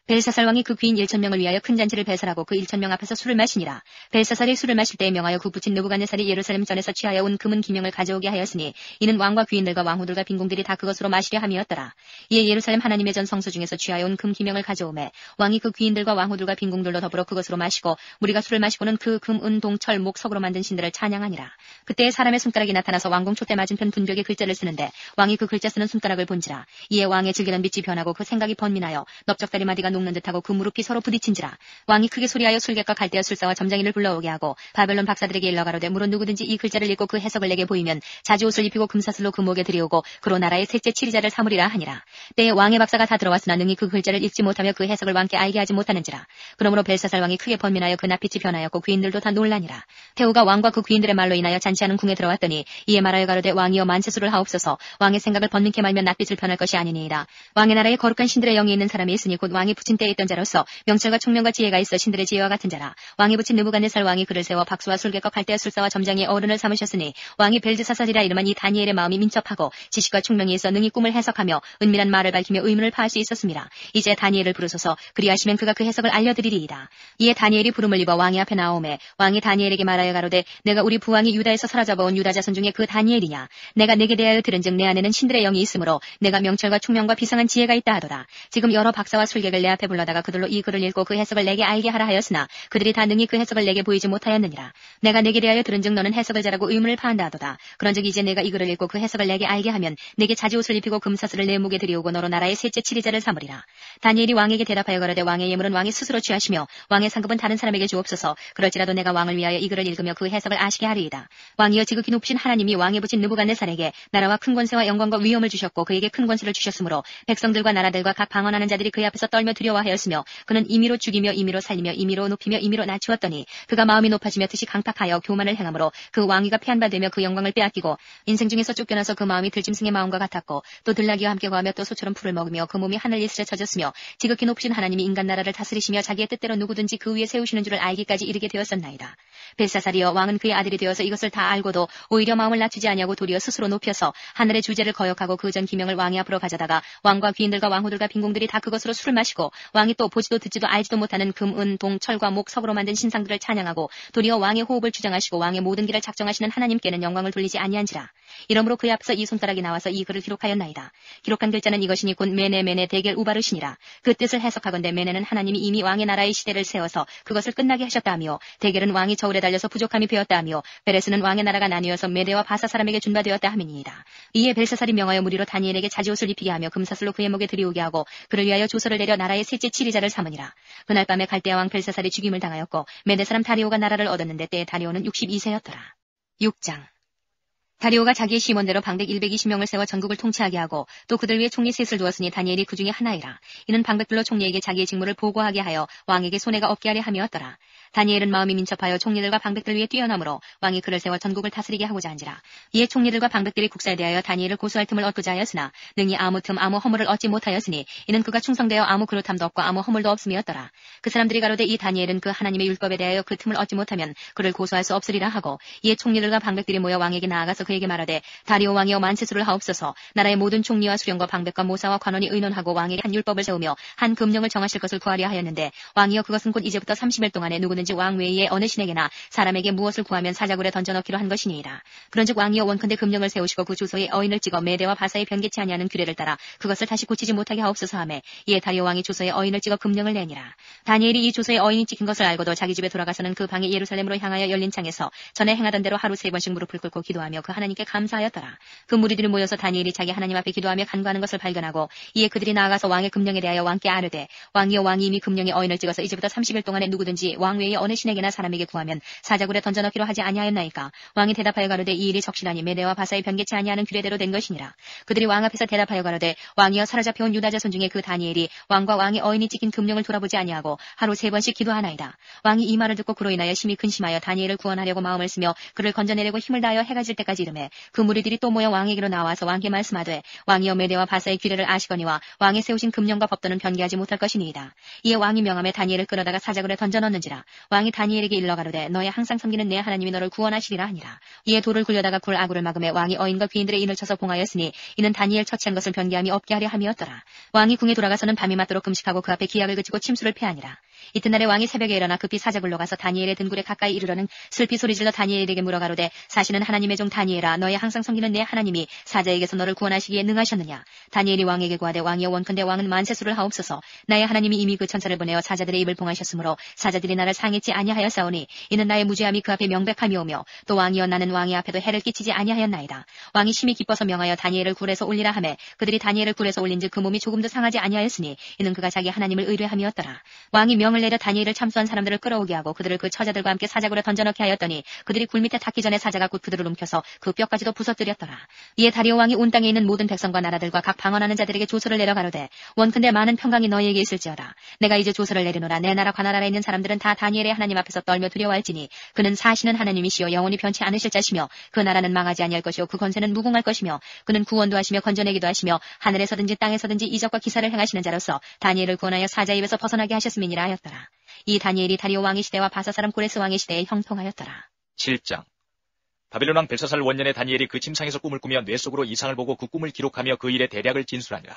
벨사살 왕이 그 귀인 1,000명을 위하여 큰 잔치를 배설하고 그 1,000명 앞에서 술을 마시니라. 벨사살이 술을 마실 때에 명하여 그 부친 느부갓네살이 예루살렘 전에서 취하여 온 금은 기명을 가져오게 하였으니 이는 왕과 귀인들과 왕후들과 빈궁들이 다 그것으로 마시려 함이었더라. 이에 예루살렘 하나님의 전 성소 중에서 취하여 온 금 기명을 가져오매 왕이 그 귀인들과 왕후들과 빈궁들로 더불어 그것으로 마시고 무리가 술을 마시고는 그 금, 은, 동, 철, 목, 석으로 만든 신들을 찬양하니라. 그때에 사람의 손가락이 나타나서 왕궁 촛대 맞은편 분벽에 글자를 쓰는데 왕이 그 글자 쓰는 손가락을 본지라. 이에 왕의 즐기는 빛이 변하고 그 생각이 번민하여 넓적다리 마디가 녹는 듯하고 그 무릎이 서로 부딪힌지라. 왕이 크게 소리하여 술객과 갈대어 술사와 점장이를 불러오게 하고 바벨론 박사들에게 일러 가로되 물은 누구든지 이 글자를 읽고 그 해석을 내게 보이면 자주옷을 입히고 금사슬로 그 목에 들이오고 그로 나라의 셋째 치리자를 삼으리라 하니라. 때에 왕의 박사가 다 들어왔으나 능히 그 글자를 읽지 못하며 그 해석을 왕께 알게 하지 못하는지라. 그러므로 벨사살 왕이 크게 번민하여 그 낯빛이 변하였고 귀인들도 다 놀라니라. 태후가 왕과 그 귀인들의 말로 인하여 잔치하는 궁에 들어왔더니 이에 말하여 가로되 왕이여 만세수를 하옵소서. 왕의 생각을 번민케 말면 낯빛을 변할 것이 아니니이다. 왕의 나라에 거룩한 신들의 영이 있는 사람이 있으니 곧 왕이 붙인 때에 있던 자로서 명철과 총명과 지혜가 있어 신들의 지혜와 같은 자라. 왕이 붙인 느부갓네살 왕이 그를 세워 박수와 술객과 갈대와 술사와 점장의 어른을 삼으셨으니 왕이 벨드사살이라 이름한 이 다니엘의 마음이 민첩하고 지식과 총명이 있어 능히 꿈을 해석하며 은밀한 말을 밝히며 의문을 파할 수 있었습니다. 이제 다니엘을 부르소서. 그리하시면 그가 그 해석을 알려드리리이다. 이에 다니엘이 부름을 입어 왕의 앞에 나오매 왕이 다니엘에게 말하여 가로되 내가 우리 부왕이 유다에서 사로잡아온 유다 자손 중에 그 다니엘이냐. 내가 내게 대하여 들은즉 내 안에는 신들의 영이 있으므로 내가 명철과 총명과 비상한 지혜가 있다 하도다. 지금 여러 박사와 술객을 내 앞에 불러다가 그들로 이 글을 읽고 그 해석을 내게 알게 하라 하였으나 그들이 다 능히 그 해석을 내게 보이지 못하였느니라. 내가 내게 대하여 들은즉 너는 해석을 잘하고 의문을 파한다 하도다. 그런즉 이제 내가 이 글을 읽고 그 해석을 내게 알게 하면 내게 자주옷을 입히고 금사슬을 내 목에 들이오고 너로 나라의 셋째 치리자를 삼으리라. 다니엘이 왕에게 대답하여 가로되 왕의 예물은 왕이 스스로 취하시며 왕의 상급은 다른 사람에게 주옵소서. 그럴지라도 내가 왕을 위하여 이 글을 읽으며 그 해석을 아시게 하리이다. 왕이여 지극히 높으신 하나님이 왕에 붙인 느부갓네살에게 나라와 큰 권세와 영광과 위엄을 주셨고 그에게 큰 권세를 주셨으므로 백성들과 나라들과 각 방언하는 자들이 그의 앞에서 떨며 두려워하였으며 그는 임의로 죽이며 임의로 살리며 임의로 높이며 임의로 낮추었더니 그가 마음이 높아지며 뜻이 강팍하여 교만을 행함으로 그 왕위가 폐한바되며 그 영광을 빼앗기고 인생 중에서 쫓겨나서 그 마음이 들짐승의 마음과 같았고 또 들나귀와 함께 거하며 또 소처럼 풀을 먹으며 그 몸이 하늘 이슬에 젖었으며 지극히 높으신 하나님이 인간 나라를 다스리시며 자기의 뜻대로 누구든지 그 위에 세우시는 줄을 알기까지 이르게 되었었나이다. 벨사살이여 왕은 그의 아들이 되어서 이것을 다 알고도 오히려 마음을 낮추지 아니하고 도리어 스스로 높여서 하늘의 주제를 거역하고 그 전 기명을 왕의 앞으로 가져다가 왕과 귀인들과 왕후들과 빈궁들이 다 그것으로 술을 마시고 왕이 또 보지도 듣지도 알지도 못하는 금, 은, 동, 철과 목, 석으로 만든 신상들을 찬양하고 도리어 왕의 호흡을 주장하시고 왕의 모든 길을 작정하시는 하나님께는 영광을 돌리지 아니한지라. 이러므로 그의 앞서 이 손가락이 나와서 이 글을 기록하였나이다. 기록한 글자는 이것이니 곧 메네 데겔 우바르시니라. 그 뜻을 해석하건대 메네는 하나님이 이미 왕의 나라의 시대를 세워서 그것을 끝나게 하셨다 하며 데겔은 왕이 저울에 달려서 부족함이 되었다 하며 베레스는 왕의 나라가 나뉘어서 메대와 바사 사람에게 준바되었다 함이니이다. 이에 벨사살이 명하여 무리로 다니엘에게 자지옷을 입히게 하며 금사슬로 그의 목에 들이오게 하고 그를 위하여 조서를 내려 나라의 셋째 치리자를 삼으니라. 그날 밤에 갈대아 왕 벨사살이 죽임을 당하였고 메대 사람 다리오가 나라를 얻었는데 때에 다리오는 62세였더라. 6장. 다리오가 자기의 시몬대로 방백 120명을 세워 전국을 통치하게 하고 또 그들 위에 총리 셋을 두었으니 다니엘이 그 중에 하나이라. 이는 방백들로 총리에게 자기의 직무를 보고하게 하여 왕에게 손해가 없게 하려 함이었더라. 다니엘은 마음이 민첩하여 총리들과 방백들 위에 뛰어나므로 왕이 그를 세워 전국을 다스리게 하고자 한지라. 이에 총리들과 방백들이 국사에 대하여 다니엘을 고소할 틈을 얻고자 하였으나 능히 아무 틈 아무 허물을 얻지 못하였으니 이는 그가 충성되어 아무 그릇함도 없고 아무 허물도 없음이었더라. 그 사람들이 가로되 이 다니엘은 그 하나님의 율법에 대하여 그 틈을 얻지 못하면 그를 고소할 수 없으리라 하고 이에 총리들과 방백들이 모여 왕에게 나아가서 그에게 말하되 다리오 왕이여 만세수를 하옵소서. 나라의 모든 총리와 수령과 방백과 모사와 관원이 의논하고 왕에게 한 율법을 세우며 한 금령을 정하실 것을 구하려 하였는데 왕이여 그것은 곧 이제부터 30일 동안에 누구든지 왕 외에 어느 신에게나 사람에게 무엇을 구하면 사자굴에 던져넣기로 한 것이니이다. 그런즉 왕이여 원컨대 금령을 세우시고 그 주소에 어인을 찍어 메대와 바사에 변개치 아니하는 규례를 따라 그것을 다시 고치지 못하게 하옵소서 하매 이에 다리오 왕이 주소에 어인을 찍어 금령을 내니라. 다니엘이 이 주소에 어인이 찍힌 것을 알고도 자기 집에 돌아가서는 그 방에 예루살렘으로 향하여 열린 창에서 전에 행하던 대로 하루 3번씩 무릎을 꿇고 기도하며 그 하나님께 감사하였더라. 그 무리들이 모여서 다니엘이 자기 하나님 앞에 기도하며 간구하는 것을 발견하고 이에 그들이 나아가서 왕의 금령에 대하여 왕께 아뢰되 왕이여 왕이 이미 금령에 어인을 찍어서 이제부터 30일 동안에 누구든지 왕 외에 어느 신에게나 사람에게 구하면 사자굴에 던져넣기로 하지 아니하였나이까. 왕이 대답하여 가로되 이 일이 적실하니 메대와 바사에 변개치 아니하는 규례대로 된 것이니라. 그들이 왕 앞에서 대답하여 가로되 왕이여 사로잡혀온 유다 자손 중에 그 다니엘이 왕과 왕의 어인이 찍힌 금령을 돌아보지 아니하고 하루 3번씩 기도하나이다. 왕이 이 말을 듣고 그로 인하여 심히 근심하여 다니엘을 구원하려고 마음을 쓰며 그를 건져내려고 힘을 다하여 해가 질 때까지 이르매 그 무리들이 또 모여 왕에게로 나와서 왕께 말씀하되 왕이여 메대와 바사의 규례를 아시거니와 왕의 세우신 금령과 법도는 변개하지 못할 것이니이다. 이에 왕이 명함에 다니엘을 끌어다가 사자굴에 던져넣는지라. 왕이 다니엘에게 일러 가로되 너의 항상 섬기는 내 하나님이 너를 구원하시리라 하니라. 이에 돌을 굴려다가 굴 아구를 막음에 왕이 어인과 귀인들의 인을 쳐서 봉하였으니 이는 다니엘 처치한 것을 변개함이 없게 하려 함이었더라. 왕이 궁에 돌아가서는 밤이 맞도록 금식하고 그 앞에 기약을 그치고 침수를 패하니라. 이튿날에 왕이 새벽에 일어나 급히 사자굴로 가서 다니엘의 등굴에 가까이 이르러는 슬피 소리질러 다니엘에게 물어가로되 사시는 하나님의 종 다니엘아 너의 항상 섬기는 내 하나님이 사자에게서 너를 구원하시기에 능하셨느냐. 다니엘이 왕에게 구하되 왕이여 원컨대 왕은 만세수를 하옵소서. 나의 하나님이 이미 그 천사를 보내어 사자들의 입을 봉하셨으므로 사자들이 나를 상했지 아니하였사오니 이는 나의 무죄함이 그 앞에 명백함이오며 또 왕이여 나는 왕의 앞에도 해를 끼치지 아니하였나이다. 왕이 심히 기뻐서 명하여 다니엘을 굴에서 올리라 하매 그들이 다니엘을 굴에서 올린즉 그 몸이 조금도 상하지 아니하였으니 이는 그가 자기 하나님을 의뢰함이었더라. 왕이 명을 내려 다니엘을 참수한 사람들을 끌어오게 하고 그들을 그 처자들과 함께 사자굴에 던져넣게 하였더니 그들이 굴 밑에 닿기 전에 사자가 곧 그들을 움켜서 그 뼈까지도 부서뜨렸더라. 이에 다리오 왕이 온 땅에 있는 모든 백성과 나라들과 각 방언하는 자들에게 조서를 내려 가로되 원컨대 많은 평강이 너희에게 있을지어다. 내가 이제 조서를 내리노라. 내 나라 관할 아래 있는 사람들은 다 다니엘의 하나님 앞에서 떨며 두려워할지니 그는 사시는 하나님이시여 영원히 변치 않으실 자시며 그 나라는 망하지 아니할 것이요 그 권세는 무궁할 것이며 그는 구원도 하시며 건져내기도 하시며 하늘에서든지 땅에서든지 이적과 기사를 행하시는 자로서 다니엘을 구원하여 사자 입에서 벗어나게 하셨음이니라 하였더라. 이 다니엘이 다리오 왕의 시대와 바사 사람 고레스 왕의 시대에 형통하였더라. 7장. 바빌론 왕 벨사살 원년에 다니엘이 그 침상에서 꿈을 꾸며 뇌 속으로 이상을 보고 그 꿈을 기록하며 그 일의 대략을 진술하니라.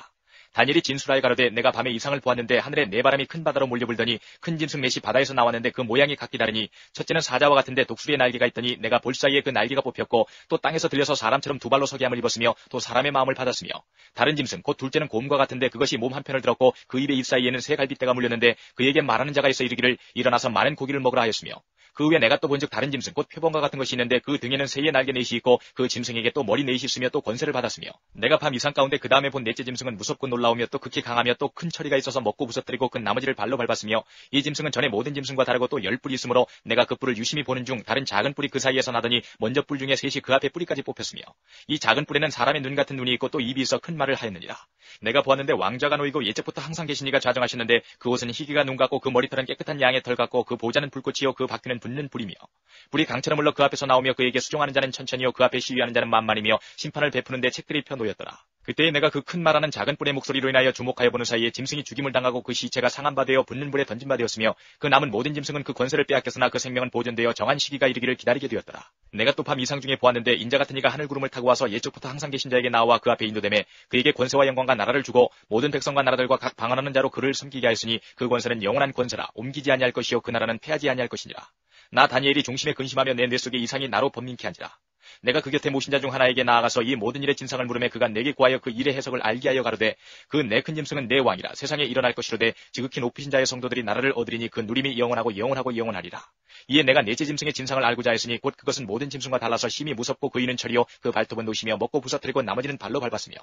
다니엘이 진술하여 가로되 내가 밤에 이상을 보았는데 하늘에 네 바람이 큰 바다로 몰려불더니 큰 짐승 넷이 바다에서 나왔는데 그 모양이 각기 다르니 첫째는 사자와 같은데 독수리의 날개가 있더니 내가 볼 사이에 그 날개가 뽑혔고 또 땅에서 들려서 사람처럼 두 발로 서게 함을 입었으며 또 사람의 마음을 받았으며 다른 짐승 곧 둘째는 곰과 같은데 그것이 몸 한편을 들었고 그 입의 입 사이에는 새 갈빗대가 물렸는데 그에게 말하는 자가 있어 이르기를 일어나서 많은 고기를 먹으라 하였으며 그 후에 내가 또 본즉 다른 짐승 곧 표범과 같은 것이 있는데 그 등에는 새의 날개 넷이 있고 그 짐승에게 또 머리 넷이 있으며 또 권세를 받았으며 내가 밤 이상 가운데 그 다음에 본 넷째 짐승은 무섭고 놀라우며 또 극히 강하며 또 큰 처리가 있어서 먹고 부서뜨리고 그 나머지를 발로 밟았으며 이 짐승은 전에 모든 짐승과 다르고 또 10뿔이 있으므로 내가 그 뿔을 유심히 보는 중 다른 작은 뿔이 그 사이에서 나더니 먼저 뿔 중에 셋이 그 앞에 뿌리까지 뽑혔으며 이 작은 뿔에는 사람의 눈 같은 눈이 있고 또 입이 있어 큰 말을 하였느니라. 내가 보았는데 왕좌가 놓이고 예적부터 항상 계신 이가 좌정하셨는데 그 옷은 희귀가 눈 같고 그 머리털은 깨끗한 양의 털 같고 그 보좌는 불꽃이요 그 바퀴는 붙는 불이며 불이 강처럼 흘러 그 앞에서 나오며 그에게 수종하는 자는 천천히요 그 앞에 시위하는 자는 만만이며 심판을 베푸는데 책들이 펴놓였더라. 그때에 내가 그 큰 말하는 작은 뿔의 목소리로 인하여 주목하여 보는 사이에 짐승이 죽임을 당하고 그 시체가 상한 바 되어 붙는 불에 던진 바 되었으며 그 남은 모든 짐승은 그 권세를 빼앗겼으나 그 생명은 보존되어 정한 시기가 이르기를 기다리게 되었더라. 내가 또 밤 이상 중에 보았는데 인자 같은 이가 하늘 구름을 타고 와서 옛적부터 항상 계신 자에게 나와 그 앞에 인도되매 그에게 권세와 영광과 나라를 주고 모든 백성과 나라들과 각 방언하는 자로 그를 섬기게 하였으니 그 권세는 영원한 권세라 옮기지 아니할 것이요 그 나라는 패하지 아니할 것이니라. 나 다니엘이 중심에 근심하며 내 뇌 속에 이상이 나로 번민케 한지라. 내가 그 곁에 모신 자 중 하나에게 나아가서 이 모든 일의 진상을 물으매 그가 내게 구하여 그 일의 해석을 알게 하여 가로되 그 내 큰 짐승은 내 왕이라 세상에 일어날 것이로되 지극히 높으신 자의 성도들이 나라를 얻으리니 그 누림이 영원하고 영원하고 영원하리라. 이에 내가 넷째 짐승의 진상을 알고자 했으니 곧 그것은 모든 짐승과 달라서 심히 무섭고 그 이는 철이요 그 발톱은 노시며 먹고 부서뜨리고 나머지는 발로 밟았으며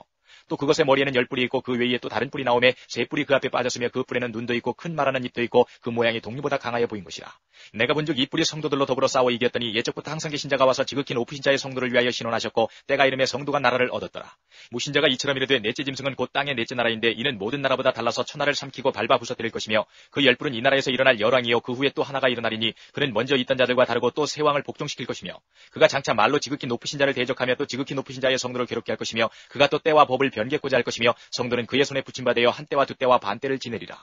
또 그것의 머리에는 10뿔이 있고 그 외에 또 다른 뿔이 나오매 세 뿔이 그 앞에 빠졌으며 그 뿔에는 눈도 있고 큰 말하는 입도 있고 그 모양이 동리보다 강하여 보인 것이라. 내가 본즉 이 뿔이 성도들로 더불어 싸워 이겼더니 예적부터 항상 계신 자가 와서 지극히 높으신 자의 성도를 위하여 신원하셨고 때가 이름에 성도가 나라를 얻었더라. 무신 자가 이처럼 이르되 넷째 짐승은 곧 땅의 넷째 나라인데 이는 모든 나라보다 달라서 천하를 삼키고 밟아 부서뜨릴 것이며 그 10뿔은 이 나라에서 일어날 열왕이요 그 후에 또 하나가 일어나리니 그는 먼저 있던 자들과 다르고 또 새 왕을 복종시킬 것이며 그가 장차 말로 지극히 높으신 자를 대적하며 또 지극히 높으신 자의 성도를 괴롭게 할 것이며 그가 또 때와 법을 변개코자 할 것이며 성도는 그의 손에 붙임바 되어 한 때와 두 때와 반 때를 지내리라.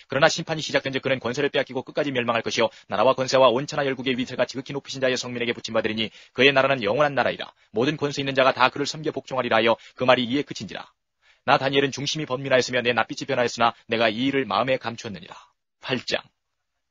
그러나 심판이 시작된즉 그는 권세를 빼앗기고 끝까지 멸망할 것이요 나라와 권세와 온천하 열국의 위세가 지극히 높으신 자의 성민에게 붙임받으리니 그의 나라는 영원한 나라이라. 모든 권세 있는 자가 다 그를 섬겨 복종하리라 하여 그 말이 이에 그친지라. 나 다니엘은 중심이 번민하였으며 내 낯빛이 변하였으나 내가 이 일을 마음에 감추었느니라. 8장.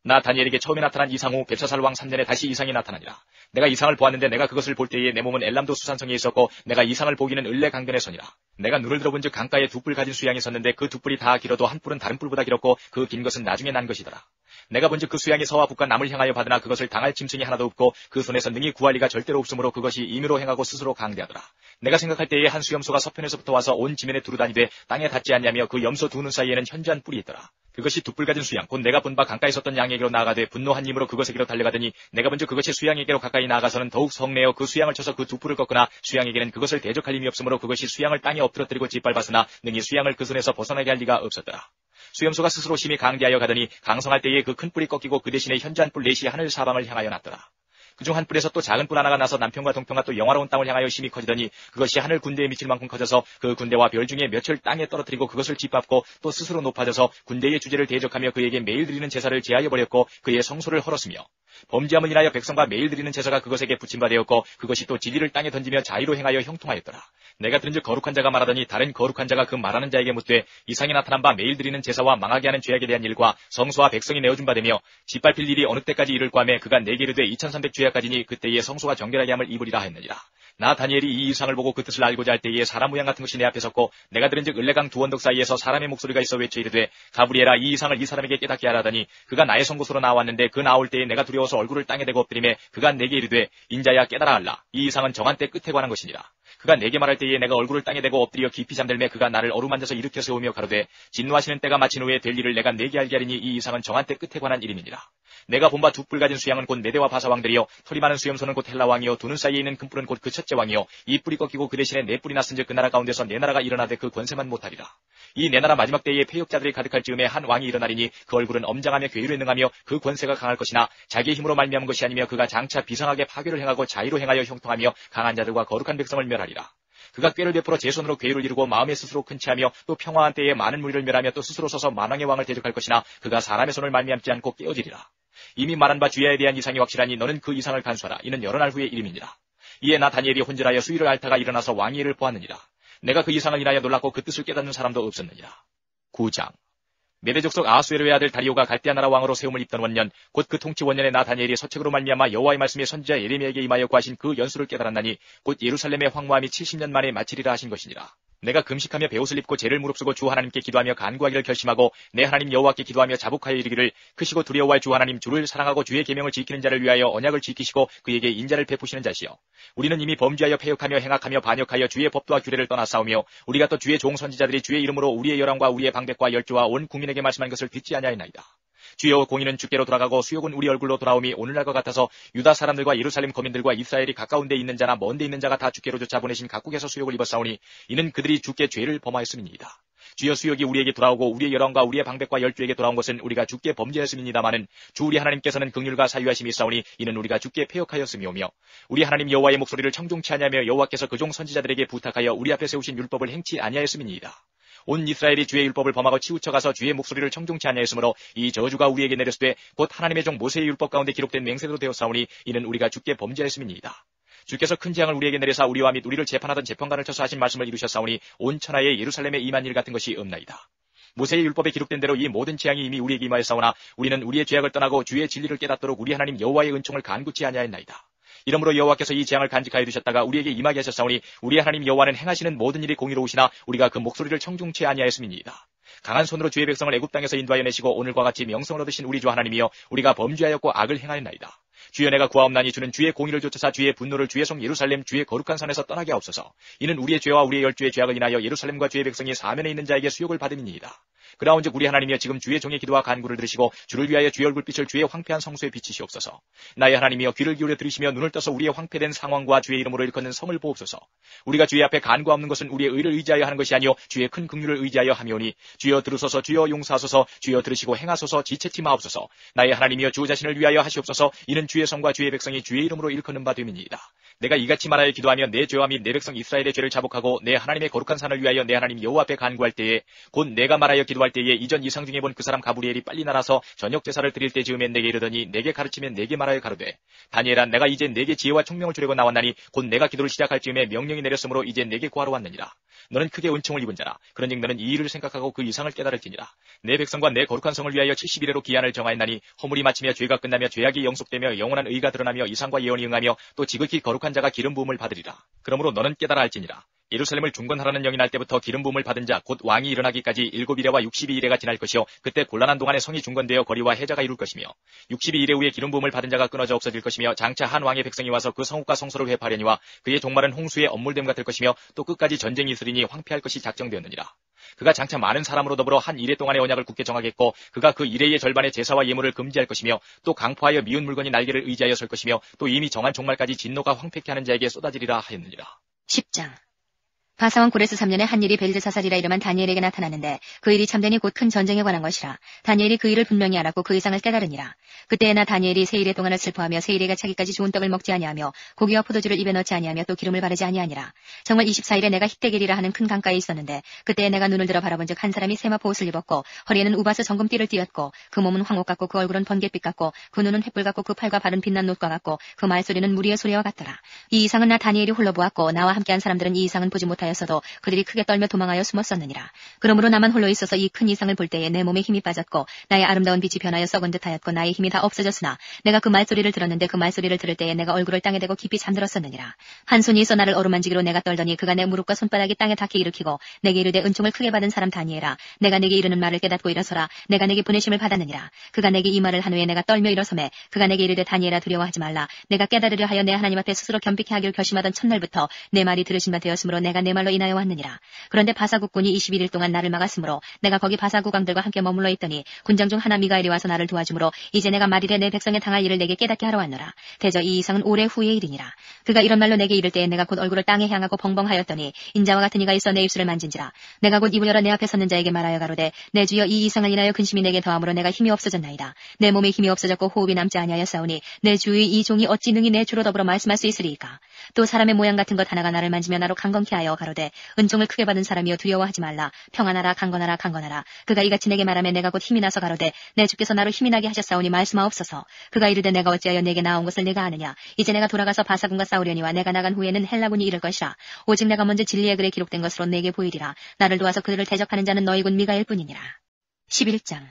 나 다니엘에게 처음에 나타난 이상 후 벨사살 왕 3년에 다시 이상이 나타나니라. 내가 이상을 보았는데 내가 그것을 볼 때에 내 몸은 엘람도 수산성에 있었고 내가 이상을 보기는 을레 강변에 서니라. 내가 눈을 들어본즉 강가에 두 뿔 가진 수양이 섰는데 그 두 뿔이 다 길어도 한 뿔은 다른 뿔보다 길었고 그 긴 것은 나중에 난 것이더라. 내가 본즉 그 수양이 서와 북과 남을 향하여 받으나 그것을 당할 짐승이 하나도 없고 그 손에서 능히 구할 리가 절대로 없으므로 그것이 임의로 행하고 스스로 강대하더라. 내가 생각할 때에 한 수염소가 서편에서부터 와서 온 지면에 두루다니되 땅에 닿지 않냐며 그 염소 두 눈 사이에는 현저한 뿔이 있더라. 그것이 두 뿔 가진 수양 곧 내가 본 바 강가에 섰던 양에게로 나아가되 분노한 힘으로 그것에게로 달려가더니 내가 본즉 그것이 수양에게로 가까이 나아가서는 더욱 성내어 그 수양을 쳐서 그 두 뿔을 꺾으나 수양에게는 그것을 대적할 힘이 없으므로 그것이 수양을 땅에 엎드러뜨리고 짓밟았으나 능히 수양을 그 손에서 벗어나게 할 리가 없었더라. 수염소가 스스로 심히 강대하여 가더니 강성할 때에 그 큰 뿔이 꺾이고 그 대신에 현저한 뿔 넷이 하늘 사방을 향하여 났더라. 그중 한 뿔에서 또 작은 뿔 하나가 나서 남편과 동편과 또 영화로운 땅을 향하여 심히 커지더니 그것이 하늘 군대에 미칠 만큼 커져서 그 군대와 별 중에 몇을 땅에 떨어뜨리고 그것을 짓밟고 또 스스로 높아져서 군대의 주제를 대적하며 그에게 매일 드리는 제사를 제하여 버렸고 그의 성소를 헐었으며 범죄함을 인하여 백성과 매일 드리는 제사가 그것에게 붙임 바 되었고 그것이 또 진리를 땅에 던지며 자의로 행하여 형통하였더라. 내가 들은즉 거룩한 자가 말하더니 다른 거룩한 자가 그 말하는 자에게 묻되 이상이 나타난 바 매일 드리는 제사와 망하게 하는 죄악에 대한 일과 성소와 백성이 내어준 바 되며 짓밟힐 일이 어느 때까지 이를까 하며 그가 내게 이르되 2300 죄악까지니 그때에 성소가 정결하게 함을 입으리라 했느니라. 나 다니엘이 이 이상을 보고 그 뜻을 알고자 할 때에 사람 모양 같은 것이 내 앞에 섰고 내가 들은즉 을레강 두 언덕 사이에서 사람의 목소리가 있어 외쳐 이르되 가브리엘아 이 이상을 이 사람에게 깨닫게 하라더니 그가 나의 선고서로 나왔는데 그 나올 때에 내가 두려워서 얼굴을 땅에 대고 엎드리매 그가 내게 이르되 인자야 깨달아 알라 이 이상은 정한 때 끝에 관한 것이니라. 그가 내게 말할 때에 내가 얼굴을 땅에 대고 엎드려 깊이 잠들매 그가 나를 어루만져서 일으켜 세우며 가로되 진노하시는 때가 마친 후에 될 일을 내가 내게 알게 하리니 이 이상은 정한 때 끝에 관한 일임이니라. 내가 본바 두 뿔 가진 수양은 곧 메대와 바사 왕들이요 털이 많은 수염소는 곧 헬라 왕이요 두 눈 사이에 있는 큰 뿔은 곧 그 첫째 왕이요 이 뿔이 꺾이고 그 대신에 네 뿔이 났은즉 그 나라 가운데서 네 나라가 일어나되 그 권세만 못하리라. 이 네 나라 마지막 때에 패역자들이 가득할 즈음에 한 왕이 일어나리니 그 얼굴은 엄장하며 괴유에 능하며 그 권세가 강할 것이나 자기의 힘으로 말미암은 것이 아니며 그가 장차 비상하게 파괴를 행하고 자의로 행하여 형통하며 강한 자들과 거룩한 백성을 멸하리라. 그가 꾀를 베풀어 제 손으로 괴유를 이루고 마음에 스스로 큰 체하며 또 평화한 때에 많은 무리를 멸하며 또 스스로 서서 만왕의 왕을 대적할 것이나 그가 사람의 손을 말미암지 않고 깨어지리라. 이미 말한 바 주야에 대한 이상이 확실하니 너는 그 이상을 간수하라. 이는 여러 날 후의 일임이니라. 이에 나 다니엘이 혼절하여 수위를 앓다가 일어나서 왕의 일을 보았느니라. 내가 그 이상을 인하여 놀랐고 그 뜻을 깨닫는 사람도 없었느니라. 9장 메대 족속 아하수에로의 아들 다리오가 갈대아 나라 왕으로 세움을 입던 원년 곧 그 통치 원년에 나 다니엘이 서책으로 말미암아 여호와의 말씀이 선지자 예레미야에게 임하여 구하신 그 연수를 깨달았나니 곧 예루살렘의 황무함이 70년 만에 마치리라 하신 것이니라. 내가 금식하며 베옷을 입고 죄를 무릅쓰고 주 하나님께 기도하며 간구하기를 결심하고 내 하나님 여호와께 기도하며 자복하여 이르기를 크시고 두려워할 주 하나님 주를 사랑하고 주의 계명을 지키는 자를 위하여 언약을 지키시고 그에게 인자를 베푸시는 자시여. 우리는 이미 범죄하여 패역하며 행악하며 반역하여 주의 법도와 규례를 떠나 싸우며 우리가 또 주의 종 선지자들이 주의 이름으로 우리의 열왕과 우리의 방백과 열조와 온 국민에게 말씀한 것을 듣지 아니하였나이다. 주여 공의는 주께로 돌아가고 수욕은 우리 얼굴로 돌아오미 오늘날과 같아서 유다 사람들과 예루살렘 거민들과 이스라엘이 가까운 데 있는 자나 먼 데 있는 자가 다 주께로 쫓아 보내신 각국에서 수욕을 입었사오니 이는 그들이 주께 죄를 범하였음이니이다. 주여 수욕이 우리에게 돌아오고 우리의 열왕과 우리의 방백과 열조에게 돌아온 것은 우리가 주께 범죄하였음이니다마는 주 우리 하나님께서는 긍휼과 사유하심이 있사오니 이는 우리가 주께 패역하였음이오며 우리 하나님 여호와의 목소리를 청종치 아니하며 여호와께서 그종 선지자들에게 부탁하여 우리 앞에 세우신 율법을 행치 아니하였음이니이다. 온 이스라엘이 주의 율법을 범하고 치우쳐가서 주의 목소리를 청종치 아니하였으므로 이 저주가 우리에게 내렸으되 곧 하나님의 종 모세의 율법 가운데 기록된 맹세대로 되었사오니 이는 우리가 주께 범죄하였음이니이다. 주께서 큰 재앙을 우리에게 내려사 우리와 및 우리를 재판하던 재판관을 쳐서 하신 말씀을 이루셨사오니 온 천하에 예루살렘에 임한 일 같은 것이 없나이다. 모세의 율법에 기록된 대로 이 모든 재앙이 이미 우리에게 임하였사오나 우리는 우리의 죄악을 떠나고 주의 진리를 깨닫도록 우리 하나님 여호와의 은총을 간구치 아니하였나이다. 이러므로 여호와께서 이 재앙을 간직하여 두셨다가 우리에게 임하게 하셨사오니 우리 하나님 여호와는 행하시는 모든 일이 공의로우시나 우리가 그 목소리를 청중치 아니하였음이니이다. 강한 손으로 주의 백성을 애굽 땅에서 인도하여 내시고 오늘과 같이 명성을 얻으신 우리 주 하나님이여 우리가 범죄하였고 악을 행하였나이다. 주여 내가 구하옵나니 주는 주의 공의를 좇으사 주의 분노를 주의 성 예루살렘 주의 거룩한 산에서 떠나게 하옵소서. 이는 우리의 죄와 우리의 열조의 죄악을 인하여 예루살렘과 주의 백성이 사면에 있는 자에게 수욕을 받음이니이다. 그라온즉 우리 하나님이여 지금 주의 종의 기도와 간구를 들으시고 주를 위하여 주의 얼굴빛을 주의 황폐한 성소에 비치시옵소서. 나의 하나님이여 귀를 기울여 들으시며 눈을 떠서 우리의 황폐된 상황과 주의 이름으로 일컫는 성을 보옵소서. 우리가 주의 앞에 간구하옵는 것은 우리의 의를 의지하여 하는 것이 아니요 주의 큰 긍휼을 의지하여 하며오니 주여 들으소서 주여 용서하소서 주여 들으시고 행하소서 지체치 마옵소서. 나의 하나님이여 주 자신을 위하여 하시옵소서. 이는 주의 성과 주의 백성이 주의 이름으로 일컫는 바 됨이니이다. 내가 이같이 말하여 기도하며 내 죄와 및 내 백성 이스라엘의 죄를 자복하고 내 하나님의 거룩한 산을 위하여 내 하나님 여호와 앞에 간구할 때에 곧 내가 말하여 기도할 때에 이전 이상 중에 본 그 사람 가브리엘이 빨리 날아서 저녁 제사를 드릴 때 즈음에 내게 이르더니 내게 가르치면 내게 말하여 가로되 다니엘아 내가 이제 내게 지혜와 총명을 주려고 나왔나니 곧 내가 기도를 시작할 즈음에 명령이 내렸으므로 이제 내게 구하러 왔느니라. 너는 크게 은총을 입은 자라. 그런즉 너는 이 일을 생각하고 그 이상을 깨달을지니라. 내 백성과 내 거룩한 성을 위하여 70일에로 기한을 정하였나니 허물이 마치며 죄가 끝나며 죄악이 영속되며 영원한 의가 드러나며 이상과 예언이 응하며 또 지극히 거룩한 자가 기름 부음을 받으리라. 그러므로 너는 깨달아 할지니라. 예루살렘을 중건하라는 영이 날 때부터 기름 부음을 받은 자 곧 왕이 일어나기까지 7일에와 62일에가 지날 것이요 그때 곤란한 동안에 성이 중건되어 거리와 해자가 이룰 것이며 62일에 후에 기름 부음을 받은 자가 끊어져 없어질 것이며 장차 한 왕의 백성이 와서 그 성읍과 성소를 회파하려니와 그의 종말은 홍수의 엄물됨 같을 것이며 또 끝까지 전쟁이 있으리니 황폐할 것이 작정되었느니라. 그가 장차 많은 사람으로 더불어 한 이래 동안의 언약을 굳게 정하겠고 그가 그 이래의 절반의 제사와 예물을 금지할 것이며 또 강포하여 미운 물건이 날개를 의지하여 설 것이며 또 이미 정한 종말까지 진노가 황폐케 하는 자에게 쏟아지리라 하였느니라. 10장 바사왕 고레스 3년에 한 일이 벨드사살이라 이름한 다니엘에게 나타나는데 그 일이 참되니 곧 큰 전쟁에 관한 것이라. 다니엘이 그 일을 분명히 알았고 그 이상을 깨달으니라. 그때에나 다니엘이 세 일의 동안을 슬퍼하며 세 일에가 차기까지 좋은 떡을 먹지 아니하며 고기와 포도주를 입에 넣지 아니하며 또 기름을 바르지 아니하니라. 정말 24일에 내가 힛대길이라 하는 큰 강가에 있었는데 그때에 내가 눈을 들어 바라본즉 한 사람이 세마포 옷을 입었고 허리에는 우바스 정금띠를 띠었고 그 몸은 황옥 같고 그 얼굴은 번갯빛 같고 그 눈은 횃불 같고 그 팔과 발은 빛난 놋과 같고 그 말소리는 무리의 소리와 같더라. 이 이상은 나 다니엘이 홀로 보았고 나와 함께한 사람들은 이 이상은 보지 못하였어도 그들이 크게 떨며 도망하여 숨었었느니라. 그러므로 나만 홀로 있어서 이 큰 이상을 볼 때에 내 몸에 힘이 빠졌고 나의 아름다운 빛이 변하여 썩은 듯하였고 나의 힘이 다 없어졌으나 내가 그 말소리를 들었는데 그 말소리를 들을 때에 내가 얼굴을 땅에 대고 깊이 잠들었었느니라. 한 손이 있어 나를 어루만지기로 내가 떨더니 그가 내 무릎과 손바닥이 땅에 닿게 일으키고 내게 이르되 은총을 크게 받은 사람 다니엘아 내가 내게 이르는 말을 깨닫고 일어서라. 내가 내게 보내심을 받았느니라. 그가 내게 이 말을 한 후에 내가 떨며 일어서매 그가 내게 이르되 다니엘아 두려워하지 말라. 내가 깨달으려 하여 내 하나님 앞에 스스로 겸비케 하기를 결심하던 첫날부터 내 말이 들으신 바 되었으므로 내가 내 말로 인하여 왔느니라. 그런데 바사국군이 21일 동안 나를 막았으므로 내가 거기 바사국왕들과 함께 머물러 있더니 군장 중 하나 미가엘이 와서 나를 도와주므로 이제 내가 말이래 내 백성에 당할 일을 내게 깨닫게 하러 왔노라. 대저 이 이상은 오래 후의 일이니라. 그가 이런 말로 내게 이를 때에 내가 곧 얼굴을 땅에 향하고 벙벙하였더니 인자와 같은 이가 있어 내 입술을 만진지라. 내가 곧 입을 열어 내 앞에 섰는 자에게 말하여 가로되 내 주여 이 이상을 인하여 근심이 내게 더함으로 내가 힘이 없어졌나이다. 내 몸에 힘이 없어졌고 호흡이 남지 아니하였사오니 내 주의 이 종이 어찌 능히 내 주로 더불어 말씀할 수 있으리이까. 또 사람의 모양 같은 것 하나가 나를 만지며 나로 강건케 하여 가로되 은총을 크게 받은 사람이여 두려워하지 말라. 평안하라 강건하라 강건하라. 그가 이같이 내게 말하며 내가 곧 힘이 나서 가로되 내 주께서 나로 힘이 나게 하셨사오니 말씀하옵소서. 그가 이르되 내가 어찌하여 내게 나온 것을 내가 아느냐. 이제 내가 돌아가서 바사군과 싸우려니와 내가 나간 후에는 헬라군이 이를 것이라. 오직 내가 먼저 진리의 글에 기록된 것으로 내게 보이리라. 나를 도와서 그들을 대적하는 자는 너희 군 미가엘 뿐이니라. 11장.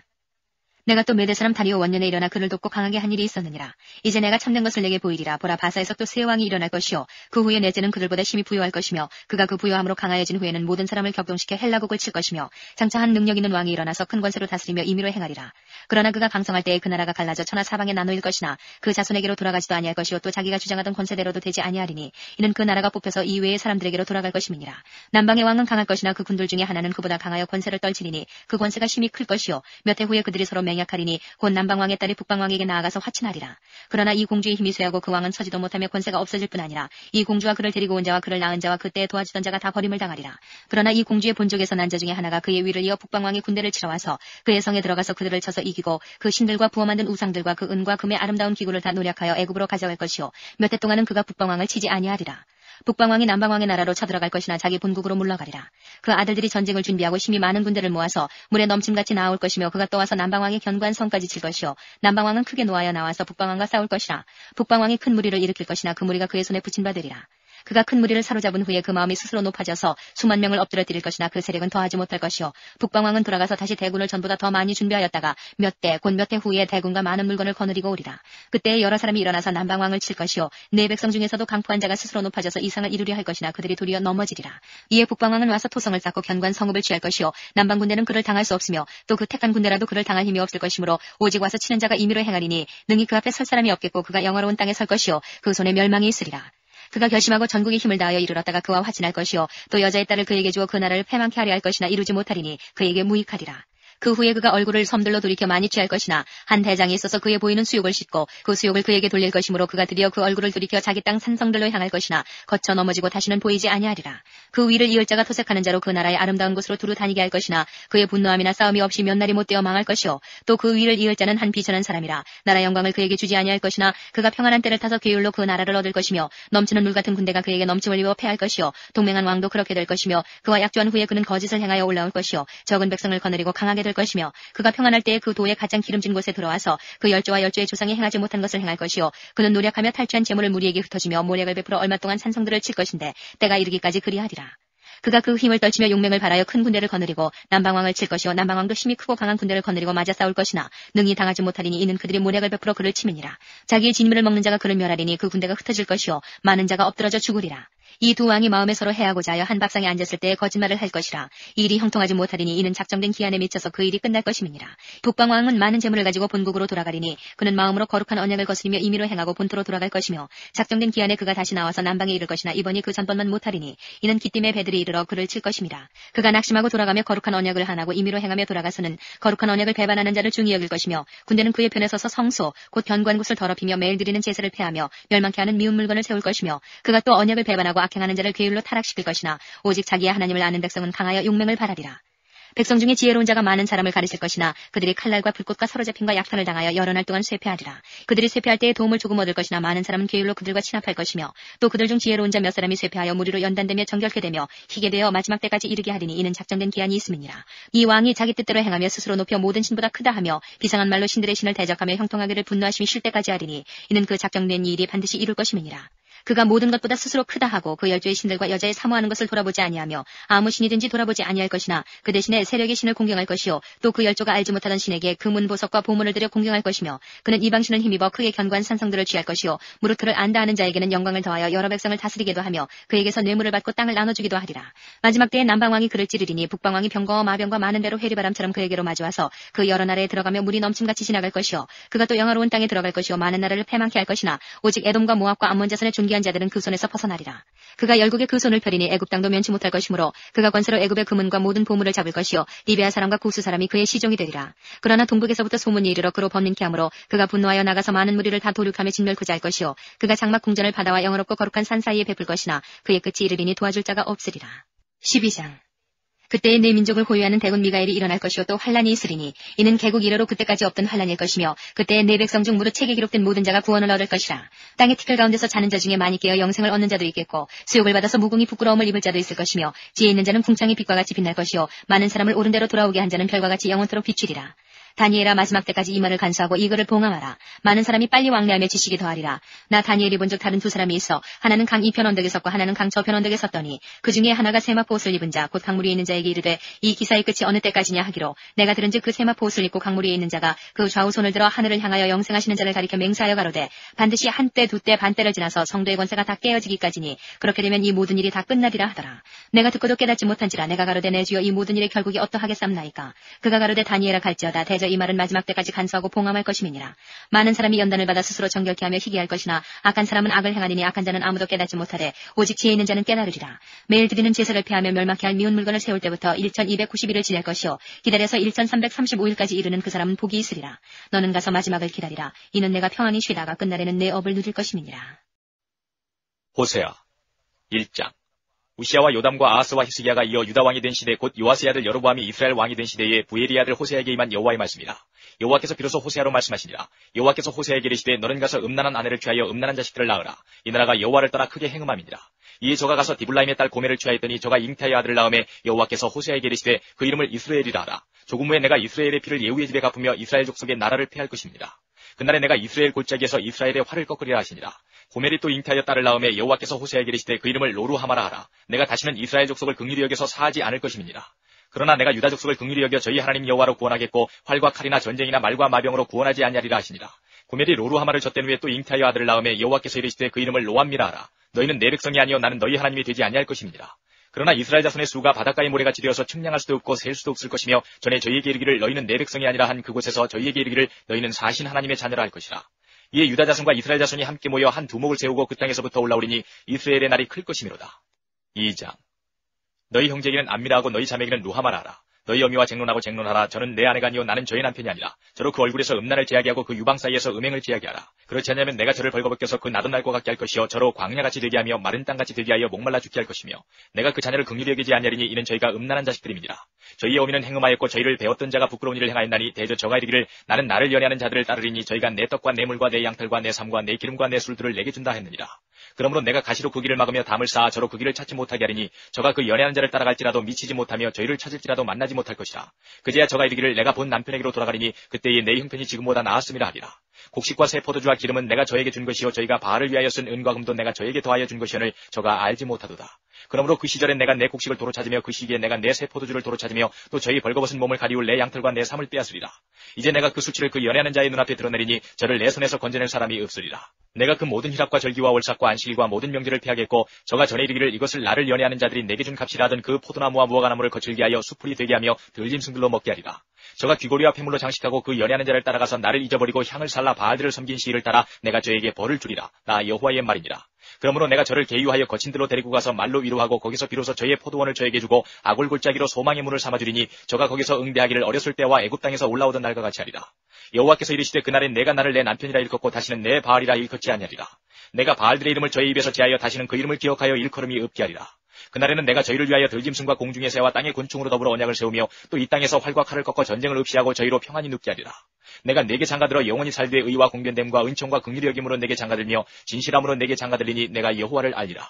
내가 또 메대 사람 다리오 원년에 일어나 그를 돕고 강하게 한 일이 있었느니라. 이제 내가 참된 것을 내게 보이리라. 보라 바사에서 또 새 왕이 일어날 것이요 그 후에 넷째는 그들보다 힘이 부요할 것이며 그가 그 부요함으로 강하여진 후에는 모든 사람을 격동시켜 헬라국을 칠 것이며 장차 한 능력 있는 왕이 일어나서 큰 권세로 다스리며 임의로 행하리라. 그러나 그가 강성할 때에 그 나라가 갈라져 천하 사방에 나누일 것이나 그 자손에게로 돌아가지도 아니할 것이요 또 자기가 주장하던 권세대로도 되지 아니하리니 이는 그 나라가 뽑혀서 이외의 사람들에게로 돌아갈 것임이니라. 남방의 왕은 강할 것이나 그 군들 중에 하나는 그보다 강하여 권세를 떨치리니 그 권세가 심히 클 것이요 몇 해 후에 그들이 서로 맹약하리니 곧 남방왕의 딸이 북방왕에게 나아가서 화친하리라. 그러나 이 공주의 힘이 쇠하고 그 왕은 서지도 못하며 권세가 없어질 뿐 아니라 이 공주와 그를 데리고 온 자와 그를 낳은 자와 그때에 도와주던 자가 다 버림을 당하리라. 그러나 이 공주의 본족에서 난 자 중에 하나가 그의 위를 이어 북방왕의 군대를 치러 와서 그의 성에 들어가서 그들을 쳐서 이기고 그 신들과 부어 만든 우상들과 그 은과 금의 아름다운 기구를 다 노력하여 애굽으로 가져갈 것이요 몇 해 동안은 그가 북방왕을 치지 아니하리라. 북방왕이 남방왕의 나라로 쳐들어갈 것이나 자기 본국으로 물러가리라. 그 아들들이 전쟁을 준비하고 힘이 많은 군대를 모아서 물에 넘침같이 나올 것이며 그가 또 와서 남방왕의 견고한 성까지 칠 것이요 남방왕은 크게 노하여 나와서 북방왕과 싸울 것이라. 북방왕이 큰 무리를 일으킬 것이나 그 무리가 그의 손에 붙인 바 되리라. 그가 큰 무리를 사로잡은 후에 그 마음이 스스로 높아져서 수만 명을 엎드려뜨릴 것이나 그 세력은 더하지 못할 것이요 북방왕은 돌아가서 다시 대군을 전보다 더 많이 준비하였다가 몇 대 곧 몇 해 후에 대군과 많은 물건을 거느리고 오리라. 그때에 여러 사람이 일어나서 남방왕을 칠 것이요 내 백성 중에서도 강포한 자가 스스로 높아져서 이상을 이루려 할 것이나 그들이 도리어 넘어지리라. 이에 북방왕은 와서 토성을 쌓고 견고한 성읍을 취할 것이요 남방 군대는 그를 당할 수 없으며 또 그 택한 군대라도 그를 당할 힘이 없을 것이므로 오직 와서 치는 자가 임의로 행하리니 능히 그 앞에 설 사람이 없겠고 그가 영화로운 땅에 설 것이요 그 손에 멸망이 있으리라. 그가 결심하고 전국의 힘을 다하여 이르렀다가 그와 화친할 것이요 또 여자의 딸을 그에게 주어 그 나라를 패망케 하려 할 것이나 이루지 못하리니 그에게 무익하리라. 그 후에 그가 얼굴을 섬들로 돌이켜 많이 취할 것이나 한 대장이 있어서 그의 보이는 수욕을 싣고 그 수욕을 그에게 돌릴 것이므로 그가 드디어 그 얼굴을 돌이켜 자기 땅 산성들로 향할 것이나 거쳐 넘어지고 다시는 보이지 아니하리라. 그 위를 이을 자가 토색하는 자로 그 나라의 아름다운 곳으로 두루 다니게 할 것이나 그의 분노함이나 싸움이 없이 몇 날이 못 되어 망할 것이요 또 그 위를 이을 자는 한 비천한 사람이라. 나라 영광을 그에게 주지 아니할 것이나 그가 평안한 때를 타서 괴율로 그 나라를 얻을 것이며 넘치는 물 같은 군대가 그에게 넘침을 입어 패할 것이요 동맹한 왕도 그렇게 될 것이며 그와 약조한 후에 그는 거짓을 행하여 올라올 것이요 적은 백성을 거느리고 강하게 될 것이며 그가 평안할 때에 그 도의 가장 기름진 곳에 들어와서 그 열조와 열조의 조상이 행하지 못한 것을 행할 것이요 그는 노력하며 탈취한 재물을 무리에게 흩어지며 모략을 베풀어 얼마 동안 산성들을 칠 것인데 때가 이르기까지 그리하리라. 그가 그 힘을 떨치며 용맹을 발하여 큰 군대를 거느리고 남방왕을 칠 것이요 남방왕도 힘이 크고 강한 군대를 거느리고 맞아 싸울 것이나 능히 당하지 못하리니 이는 그들이 모략을 베풀어 그를 치민이라. 자기의 진미를 먹는 자가 그를 멸하리니 그 군대가 흩어질 것이요 많은 자가 엎드러져 죽으리라. 이 두 왕이 마음에 서로 해하고자 하여 한 밥상에 앉았을 때에 거짓말을 할 것이라. 이 일이 형통하지 못하리니 이는 작정된 기한에 미쳐서 그 일이 끝날 것임이니라. 북방왕은 많은 재물을 가지고 본국으로 돌아가리니 그는 마음으로 거룩한 언약을 거스리며 임의로 행하고 본토로 돌아갈 것이며 작정된 기한에 그가 다시 나와서 남방에 이를 것이나 이번이 그 전번만 못하리니 이는 기띔의 배들이 이르러 그를 칠 것임이라. 그가 낙심하고 돌아가며 거룩한 언약을 한하고 임의로 행하며 돌아가서는 거룩한 언약을 배반하는 자를 중히 여길 것이며 군대는 그의 편에 서서 성소 곧 견고한 곳을 더럽히며 매일 드리는 제사를 폐하며 멸망케 하는 미운 물건을 세울 것이며 그가 또 언약을 배반하고 악행하는 자를 괴율로 타락시킬 것이나 오직 자기의 하나님을 아는 백성은 강하여 용맹을 바라리라. 백성 중에 지혜로운 자가 많은 사람을 가르칠 것이나 그들이 칼날과 불꽃과 사로잡힘과 약탈을 당하여 여러 날 동안 쇠폐하리라. 그들이 쇠폐할 때에 도움을 조금 얻을 것이나 많은 사람은 괴율로 그들과 친합할 것이며 또 그들 중 지혜로운 자 몇 사람이 쇠폐하여 무리로 연단되며 정결케 되며 희게 되어 마지막 때까지 이르게 하리니 이는 작정된 기한이 있음이니라. 이 왕이 자기 뜻대로 행하며 스스로 높여 모든 신보다 크다 하며 비상한 말로 신들의 신을 대적하며 형통하기를 분노하심이 쉴 때까지 하리니 이는 그 작정된 이 일이 반드시 이룰 것임이니라. 그가 모든 것보다 스스로 크다 하고 그 열조의 신들과 여자의 사모하는 것을 돌아보지 아니하며 아무 신이든지 돌아보지 아니할 것이나 그 대신에 세력의 신을 공경할 것이요 또 그 열조가 알지 못하던 신에게 금은 보석과 보물을 들여 공경할 것이며 그는 이방 신을 힘입어 크게 견고한 산성들을 취할 것이요 무릇 그를 안다 하는 자에게는 영광을 더하여 여러 백성을 다스리게도 하며 그에게서 뇌물을 받고 땅을 나눠주기도 하리라. 마지막 때에 남방왕이 그를 찌르리니 북방왕이 병거와 마병과 많은 배로 회리바람처럼 그에게로 마주와서 그 여러 나라에 들어가며 물이 넘침같이 지나갈 것이요 그가 또 영화로운 땅에 들어갈 것이요 많은 나라를 패망케 할 것이나 오직 에돔과 모압과 암몬 자손의 존귀한 자들은 그 손에서 벗어나리라. 그가 열국에 그 손을 펴리니 애굽 땅도 면치 못할 것이므로 그가 권세로 애굽의 금은과 모든 보물을 잡을 것이요 리비아 사람과 구스 사람이 그의 시종이 되리라. 그러나 동북에서부터 소문이 이르러 그로 범민케 하므로 그가 분노하여 나가서 많은 무리를 다 도륙하며 진멸코자 할 것이요 그가 장막 궁전을 바다와 영어롭고 거룩한 산 사이에 베풀 것이나 그의 끝이 이르리니 도와줄 자가 없으리라. 12장 그때에 내 민족을 호위하는 대군 미가엘이 일어날 것이요 또 환란이 있으리니 이는 개국 이래로 그때까지 없던 환란일 것이며 그때에 내 백성 중 무릇 책에 기록된 모든 자가 구원을 얻을 것이라. 땅의 티끌 가운데서 자는 자 중에 많이 깨어 영생을 얻는 자도 있겠고 수욕을 받아서 무궁히 부끄러움을 입을 자도 있을 것이며 지혜 있는 자는 궁창의 빛과 같이 빛날 것이요 많은 사람을 옳은 대로 돌아오게 한 자는 별과 같이 영원토록 비추리라. 다니엘아 마지막 때까지 이 말을 간수하고 이 글을 봉함하라. 많은 사람이 빨리 왕래하며 지식이 더하리라. 나 다니엘이 본 적 다른 두 사람이 있어 하나는 강 이편 언덕에 섰고 하나는 강 저편 언덕에 섰더니 그 중에 하나가 세마포 옷을 입은 자 곧 강무리에 있는 자에게 이르되 이 기사의 끝이 어느 때까지냐 하기로 내가 들은즉 그 세마포 옷을 입고 강무리에 있는 자가 그 좌우 손을 들어 하늘을 향하여 영생하시는 자를 가리켜 맹세하여 가로되 반드시 한때 두때 반때를 지나서 성도의 권세가 다 깨어지기까지니 그렇게 되면 이 모든 일이 다 끝나리라 하더라. 내가 듣고도 깨닫지 못한지라 내가 가로되 내 주여 이 모든 일의 결국이 어떠하겠삼나이까. 그가 가로되 다니엘아 갈지어다 대저 이 말은 마지막 때까지 간수하고 봉함할 것임이니라. 많은 사람이 연단을 받아 스스로 정결케 하며 희귀할 것이나 악한 사람은 악을 행하리니 악한 자는 아무도 깨닫지 못하되 오직 지혜 있는 자는 깨달으리라. 매일 드리는 제사를 폐하며 멸망케 할 미운 물건을 세울 때부터 1290일을 지낼 것이요 기다려서 1335일까지 이르는 그 사람은 복이 있으리라. 너는 가서 마지막을 기다리라. 이는 내가 평안히 쉬다가 끝날에는 내 업을 누릴 것임이니라. 호세아 1장 우시아와 요담과 아하스와 히스기야가 이어 유다 왕이 된 시대 곧 요아스의 아들 여로보암이 이스라엘 왕이 된 시대에 부엘의 아들 호세아에게 임한 여호와의 말씀이라. 여호와께서 비로소 호세아로 말씀하시니라. 여호와께서 호세아에게 이르시되 너는 가서 음란한 아내를 취하여 음란한 자식들을 낳으라. 이 나라가 여호와를 떠나 크게 행음함이니라. 이에 저가 가서 디블라임의 딸 고멜을 취하였더니 저가 잉타의 아들을 낳음에 여호와께서 호세아에게 이르시되 그 이름을 이스라엘이라 하라. 조금 후에 내가 이스라엘의 피를 예후의 집에 갚으며 이스라엘 족속의 나라를 폐할 것입니다. 그날에 내가 이스라엘 골짜기에서 이스라엘의 활을 꺾으리라 하시니라. 고멜이 또 잉타하여 딸을 낳음에 여호와께서 호세아에게 이르시되 그 이름을 로루하마라 하라. 내가 다시는 이스라엘 족속을 긍휼히 여겨서 사하지 않을 것임이니라. 그러나 내가 유다 족속을 긍휼히 여겨 저희 하나님 여호와로 구원하겠고 활과 칼이나 전쟁이나 말과 마병으로 구원하지 아니하리라 하시니라. 고멜이 로루하마를 젖된 후에 또 잉타하여 아들을 낳음에 여호와께서 이르시되 그 이름을 로암미라 하라. 너희는 내 백성이 아니요 나는 너희 하나님이 되지 아니할 것임이니라. 그러나 이스라엘 자손의 수가 바닷가의 모래같이 되어서 측량할 수도 없고 셀 수도 없을 것이며 전에 저희에게 이르기를 너희는 내 백성이 아니라 한 그곳에서 저희에게 이르기를 너희는 사신 하나님의 자녀라 할 것이라. 이에 유다 자손과 이스라엘 자손이 함께 모여 한 두목을 세우고 그 땅에서부터 올라오리니 이스라엘의 날이 클 것이미로다. 2장 너희 형제에게는 암미라하고 너희 자매에게는 루하마라 하라. 너희 어미와 쟁론하고 쟁론하라. 저는 내 아내가 아니요 나는 저의 남편이 아니라. 저로 그 얼굴에서 음란을 제하게 하고 그 유방 사이에서 음행을 제하게 하라. 그렇지 않으면 내가 저를 벌거벗겨서 그 나던 날과 같게 할 것이요 저로 광야같이 되게 하며 마른 땅같이 되게 하여 목말라 죽게 할 것이며 내가 그 자녀를 긍휼히 여기지 아니하리니 이는 저희가 음란한 자식들임이니라. 저희의 어미는 행음하였고 저희를 배웠던 자가 부끄러운 일을 행하였나니 대저 저가 이르기를 나는 나를 연애하는 자들을 따르리니 저희가 내 떡과 내 물과 내 양털과 내 삶과 내 기름과 내 술들을 내게 준다 했느니라. 그러므로 내가 가시로 그 길을 막으며 담을 쌓아 저로 그 길을 찾지 못하게 하리니 저가 그 연애하는 자를 따라갈지라도 미치지 못하며 저희를 찾을지라도 만나지 못할 것이라. 그제야 저가 이르기를 내가 본 남편에게로 돌아가리니 그때에 내 형편이 지금보다 나았음이라 하리라. 곡식과 새 포도주와 기름은 내가 저에게 준 것이요 저희가 바알을 위하여 쓴 은과 금도 내가 저에게 더하여 준 것이오늘 저가 알지 못하도다. 그러므로 그 시절엔 내가 내 곡식을 도로 찾으며 그 시기에 내가 내 새 포도주를 도로 찾으며 또 저희 벌거벗은 몸을 가리울 내 양털과 내 삶을 빼앗으리라. 이제 내가 그 수치를 그 연애하는 자의 눈앞에 드러내리니 저를 내 손에서 건져낼 사람이 없으리라. 내가 그 모든 희락과 절기와 월삭과 안식일과 모든 명절을 피하겠고 저가 전에 이르기를 이것을 나를 연애하는 자들이 내게 준 값이라 하던 그 포도나무와 무화과나무를 거칠게 하여 수풀이 되게 하며 들짐승들로 먹게 하리라. 저가 귀고리와 폐물로 장식하고 그 연애하는 자를 따라가서 나를 잊어버리고 향을 살라 바알들을 섬긴 시일을 따라 내가 저에게 벌을 주리라. 나 여호와의 말이니라. 그러므로 내가 저를 계유하여 거친 들로 데리고 가서 말로 위로하고 거기서 비로소 저희의 포도원을 저에게 주고 아골 골짜기로 소망의 문을 삼아주리니 저가 거기서 응대하기를 어렸을 때와 애굽 땅에서 올라오던 날과 같이 하리라. 여호와께서 이르시되 그날엔 내가 나를 내 남편이라 일컫고 다시는 내 바알이라 일컫지 아니하리라. 내가 바알들의 이름을 저희 입에서 제하여 다시는 그 이름을 기억하여 일컬음이 없게 하리라. 그날에는 내가 저희를 위하여 들짐승과 공중의 새와 땅의 곤충으로 더불어 언약을 세우며 또 이 땅에서 활과 칼을 꺾어 전쟁을 없이 하고 저희로 평안히 눕게 하리라. 내가 내게 장가들어 영원히 살되 의와 공변됨과 은총과 긍휼히 여김으로 내게 장가들며 진실함으로 내게 장가들리니 내가 여호와를 알리라.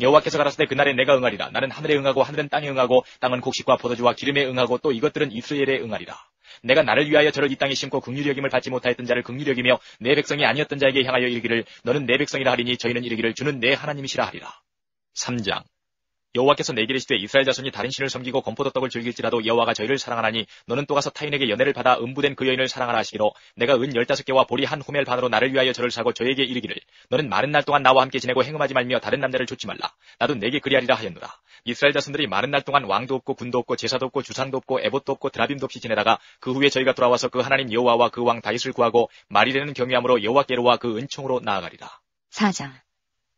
여호와께서 가라사대 그날에 내가 응하리라. 나는 하늘에 응하고 하늘은 땅에 응하고 땅은 곡식과 포도주와 기름에 응하고 또 이것들은 이스라엘에 응하리라. 내가 나를 위하여 저를 이 땅에 심고 긍휼히 여김을 받지 못하였던 자를 긍휼히 여기며 내 백성이 아니었던 자에게 향하여 이르기를 너는 내 백성이라 하리니 저희는 이르기를 주는 내 하나님이시라 하리라. 3장. 여호와께서 내게 이르시되 이스라엘 자손이 다른 신을 섬기고 건포도떡을 즐길지라도 여호와가 저희를 사랑하나니 너는 또 가서 타인에게 연애를 받아 음부된 그 여인을 사랑하라 하시기로 내가 은 15개와 보리 한 호멜 반으로 나를 위하여 저를 사고 저에게 이르기를 너는 마른 날 동안 나와 함께 지내고 행음하지 말며 다른 남자를 좇지 말라. 나도 내게 그리하리라 하였노라. 이스라엘 자손들이 마른 날 동안 왕도 없고 군도 없고 제사도 없고 주상도 없고 에봇도 없고 드라빔도 없이 지내다가 그 후에 저희가 돌아와서 그 하나님 여호와와 그 왕 다윗을 구하고 말이라는 경외함으로 여호와께로와 그 은총으로 나아가리라. 4장.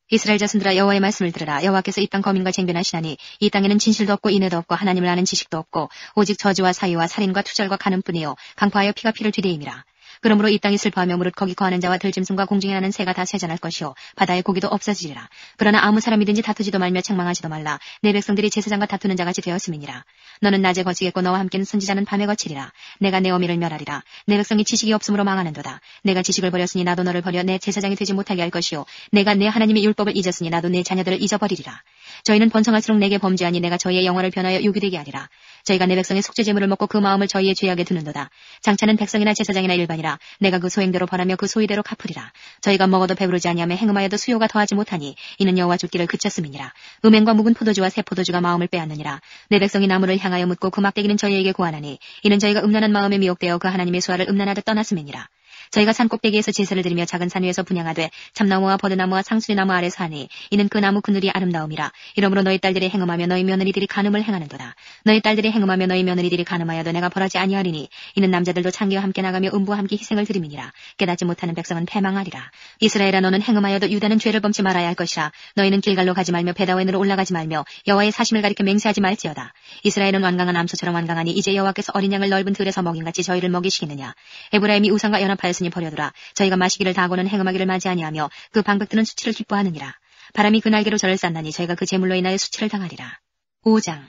이스라엘 자손들아 여호와의 말씀을 들으라. 여호와께서 이 땅 거민과 쟁변하시나니 이 땅에는 진실도 없고 인애도 없고 하나님을 아는 지식도 없고 오직 저주와 사유와 살인과 투절과 간음뿐이요 강포하여 피가 피를 뒤대임이라. 그러므로 이 땅이 슬퍼하며 무릇 거기 거하는 자와 들짐승과 공중에 나는 새가 다 쇠잔할 것이요 바다의 고기도 없어지리라. 그러나 아무 사람이든지 다투지도 말며 책망하지도 말라. 내 백성들이 제사장과 다투는 자같이 되었음이니라. 너는 낮에 거치겠고 너와 함께는 선지자는 밤에 거치리라. 내가 내 어미를 멸하리라. 내 백성이 지식이 없으므로 망하는도다. 내가 지식을 버렸으니 나도 너를 버려 내 제사장이 되지 못하게 할 것이요 내가 내 하나님의 율법을 잊었으니 나도 내 자녀들을 잊어버리리라. 저희는 번성할수록 내게 범죄하니 내가 저희의 영혼을 변하여 유기되게 하리라. 저희가 내 백성의 속죄 제물을 먹고 그 마음을 저희의 죄악에 두는도다. 장차는 백성이나 제사장이나 일반이라. 내가 그 소행대로 벌하며 그 소위대로 갚으리라. 저희가 먹어도 배부르지 아니하며 행음하여도 수요가 더하지 못하니 이는 여호와 쫓기를 그쳤음이니라. 음행과 묵은 포도주와 새 포도주가 마음을 빼앗느니라. 내 백성이 나무를 향하여 묻고 그 막대기는 저희에게 구하나니 이는 저희가 음란한 마음에 미혹되어 그 하나님의 수하를 음란하듯 떠났음이니라. 저희가 산 꼭대기에서 제사를 드리며 작은 산 위에서 분향하되 참나무와 버드나무와 상수리나무 아래서 하니 이는 그 나무 그늘이 아름다움이라. 이러므로 너희 딸들이 행음하며 너희 며느리들이 간음을 행하는도다. 너희 딸들이 행음하며 너희 며느리들이 간음하여도 내가 벌하지 아니하리니 이는 남자들도 창기와 함께 나가며 음부와 함께 희생을 드림이니라. 깨닫지 못하는 백성은 패망하리라. 이스라엘아 너는 행음하여도 유다는 죄를 범치 말아야 할 것이라. 너희는 길갈로 가지 말며 베다웬으로 올라가지 말며 여호와의 사심을 가리켜 맹세하지 말지어다. 이스라엘은 완강한 암소처럼 완강하니 이제 여호와께서 어린 양을 넓은 들에서 먹인같이 저희를 먹이시겠느냐. 에브라임이 우상과 연합하였으니 버려두라. 저희가 마시기를 다하고는 행음하기를 맞이 아니하며 그 방백들은 수치를 기뻐하느니라. 바람이 그 날개로 저를 쌌나니 저희가 그 제물로 인하여 수치를 당하리라. 5장.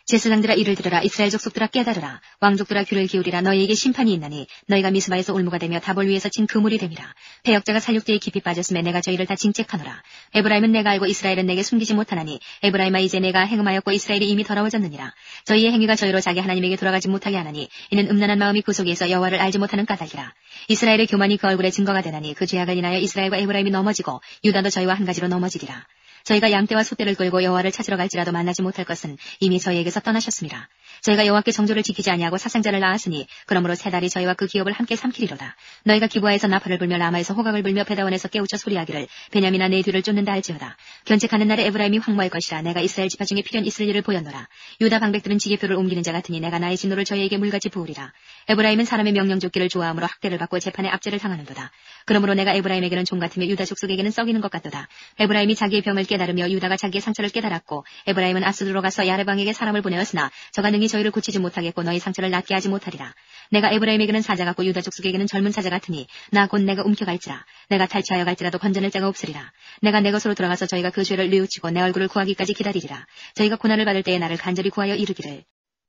제사장들아 이를 들으라. 이스라엘 족속들아 깨달으라. 왕족들아 귀를 기울이라. 너희에게 심판이 있나니 너희가 미스바에서 올무가 되며 다볼 위에서 친 그물이 됨이라. 패역자가 살육대에 깊이 빠졌음에 내가 저희를 다 징책하노라. 에브라임은 내가 알고 이스라엘은 내게 숨기지 못하나니 에브라임아 이제 내가 행음하였고 이스라엘이 이미 더러워졌느니라. 저희의 행위가 저희로 자기 하나님에게 돌아가지 못하게 하나니 이는 음란한 마음이 그 속에서 여호와를 알지 못하는 까닭이라. 이스라엘의 교만이 그 얼굴에 증거가 되나니 그 죄악을 인하여 이스라엘과 에브라임이 넘어지고 유다도 저희와 한 가지로 넘어지리라. 저희가 양떼와 소떼를 끌고 여호와를 찾으러 갈지라도 만나지 못할 것은 이미 저희에게서 떠나셨습니다. 저희가 여호와께 정조를 지키지 아니하고 사생자를 낳았으니 그러므로 세 달이 저희와 그 기업을 함께 삼키리로다. 너희가 기브아에서 나팔을 불며 라마에서 호각을 불며 베다원에서 깨우쳐 소리하기를 베냐민아 내 뒤를 쫓는다 할지어다. 견책하는 날에 에브라임이 황무할 것이라. 내가 이스라엘 지파 중에 필연 있을 일을 보였노라. 유다 방백들은 지게표를 옮기는 자 같으니 내가 나의 진노를 저희에게 물같이 부으리라. 에브라임은 사람의 명령 쫓기를 좋아하므로 학대를 받고 재판에 압제를 당하는도다. 그러므로 내가 에브라임에게는 종 같으며 유다 족속에게는 썩이는 것 같도다. 에브라임이 자기의 병을 깨달으며 유다가 자기의 상처를 깨달았고 에브라임은 아스드로 가서 야레방에게 사람을 보내었으나 저가 능히 저희를 고치지 못하겠고 너희 상처를 낫게 하지 못하리라. 내가 에브라임에게는 사자 같고 유다 족속에게는 젊은 사자 같으니 나 곧 내가 움켜갈지라. 내가 탈취하여 갈지라도 건져낼 자가 없으리라. 내가 내 것으로 돌아가서 저희가 그 죄를 뉘우치고 내 얼굴을 구하기까지 기다리리라. 저희가 고난을 받을 때에 나를 간절히 구하여 이르기를.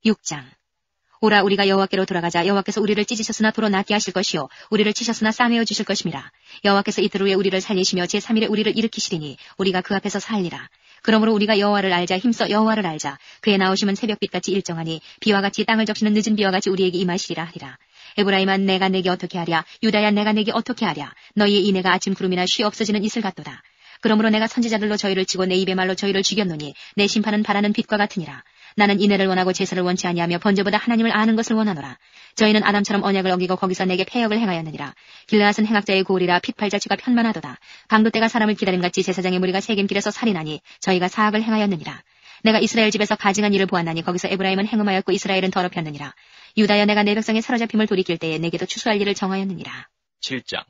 6장. 오라 우리가 여호와께로 돌아가자. 여호와께서 우리를 찢으셨으나 도로 낫게 하실 것이요 우리를 치셨으나 싸매어 주실 것임이라. 여호와께서 이틀 후에 우리를 살리시며 제3일에 우리를 일으키시리니 우리가 그 앞에서 살리라. 그러므로 우리가 여호와를 알자. 힘써 여호와를 알자. 그의 나오심은 새벽빛같이 일정하니 비와 같이 땅을 적시는 늦은 비와 같이 우리에게 임하시리라 하리라. 에브라임아 내가 내게 어떻게 하랴. 유다야 내가 내게 어떻게 하랴. 너희의 이내가 아침 구름이나 쉬 없어지는 이슬 같도다. 그러므로 내가 선지자들로 저희를 치고 내 입의 말로 저희를 죽였노니 내 심판은 바라는 빛과 같으니라. 나는 인애를 원하고 제사를 원치 아니하며 번제보다 하나님을 아는 것을 원하노라. 저희는 아담처럼 언약을 어기고 거기서 내게 패역을 행하였느니라. 길르앗은 행악자의 고울이라 핏발자취가 편만하도다. 방도떼가 사람을 기다림같이 제사장의 무리가 세겜길에서 살인하니 저희가 사악을 행하였느니라. 내가 이스라엘 집에서 가증한 일을 보았나니 거기서 에브라임은 행음하였고 이스라엘은 더럽혔느니라. 유다여 내가 내 백성의 사로잡힘을 돌이킬 때에 내게도 추수할 일을 정하였느니라. 7장.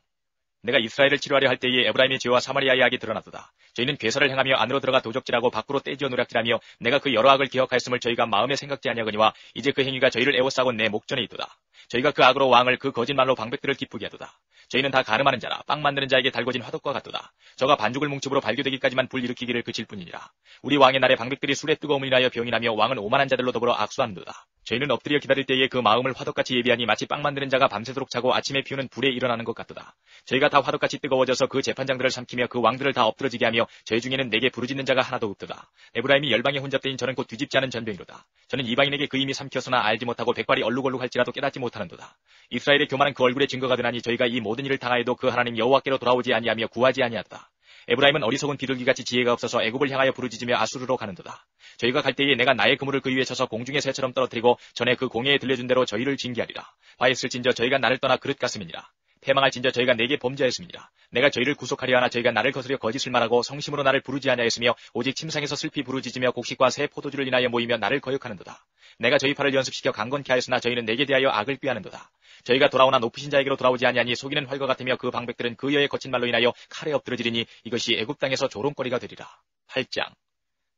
내가 이스라엘을 치료하려 할 때에 에브라임의 죄와 사마리아의 악이 드러났도다. 저희는 괴사를 행하며 안으로 들어가 도적질하고 밖으로 떼지어 노략질하며 내가 그 여러 악을 기억하였음을 저희가 마음에 생각지 아니하거니와 이제 그 행위가 저희를 애워싸고 내 목전에 있도다. 저희가 그 악으로 왕을 그 거짓말로 방백들을 기쁘게 하도다. 저희는 다 가늠하는 자라 빵 만드는 자에게 달궈진 화덕과 같도다. 저가 반죽을 뭉침으로 발교되기까지만 불일으키기를 그칠 뿐이니라. 우리 왕의 날에 방백들이 술에 뜨거움을 인하여 병이 나며 왕은 오만한 자들로 더불어 악수하는도다. 저희는 엎드려 기다릴 때에 그 마음을 화덕같이 예비하니 마치 빵 만드는 자가 밤새도록 자고 아침에 피우는 불에 일어나는 것 같도다. 저희가 다 화덕같이 뜨거워져서 그 재판장들을 삼키며 그 왕들을 다 엎드러지게 하며 저희 중에는 내게 부르짖는 자가 하나도 없도다. 에브라임이 열방에 혼잡되인 저는 곧 뒤집지 않은 전병이로다. 저는 이방인에게 그 힘이 삼켰으나 알지 못하고 백발이 얼룩얼룩할지라도 깨닫지 못하는도다. 이스라엘의 교만은 그 얼굴에 증거가 되나니 저희가 이 모든 일을 당하여도 그 하나님 여호와께로 돌아오지 아니하며 구하지 아니하도다. 에브라임은 어리석은 비둘기같이 지혜가 없어서 애굽을 향하여 부르짖으며 아수르로 가는도다. 저희가 갈 때에 내가 나의 그물을 그 위에 쳐서 공중의 새처럼 떨어뜨리고 전에 그 공회에 들려준 대로 저희를 징계하리라. 바했을진저 저희가 나를 떠나 그릇 같음이니라. 패망할진저 저희가 내게 범죄하였음이니라. 내가 저희를 구속하려 하나 저희가 나를 거스려 거짓을 말하고 성심으로 나를 부르지 아니하였으며 오직 침상에서 슬피 부르짖으며 곡식과 새 포도주를 인하여 모이며 나를 거역하는도다. 내가 저희 팔을 연습시켜 강건케 하였으나 저희는 내게 대하여 악을 꾀하는도다. 저희가 돌아오나 높으신 자에게로 돌아오지 아니하니 속이는 활과 같으며 그 방백들은 그 여의 거친 말로 인하여 칼에 엎드러지리니 이것이 애굽 땅에서 조롱거리가 되리라. 8장.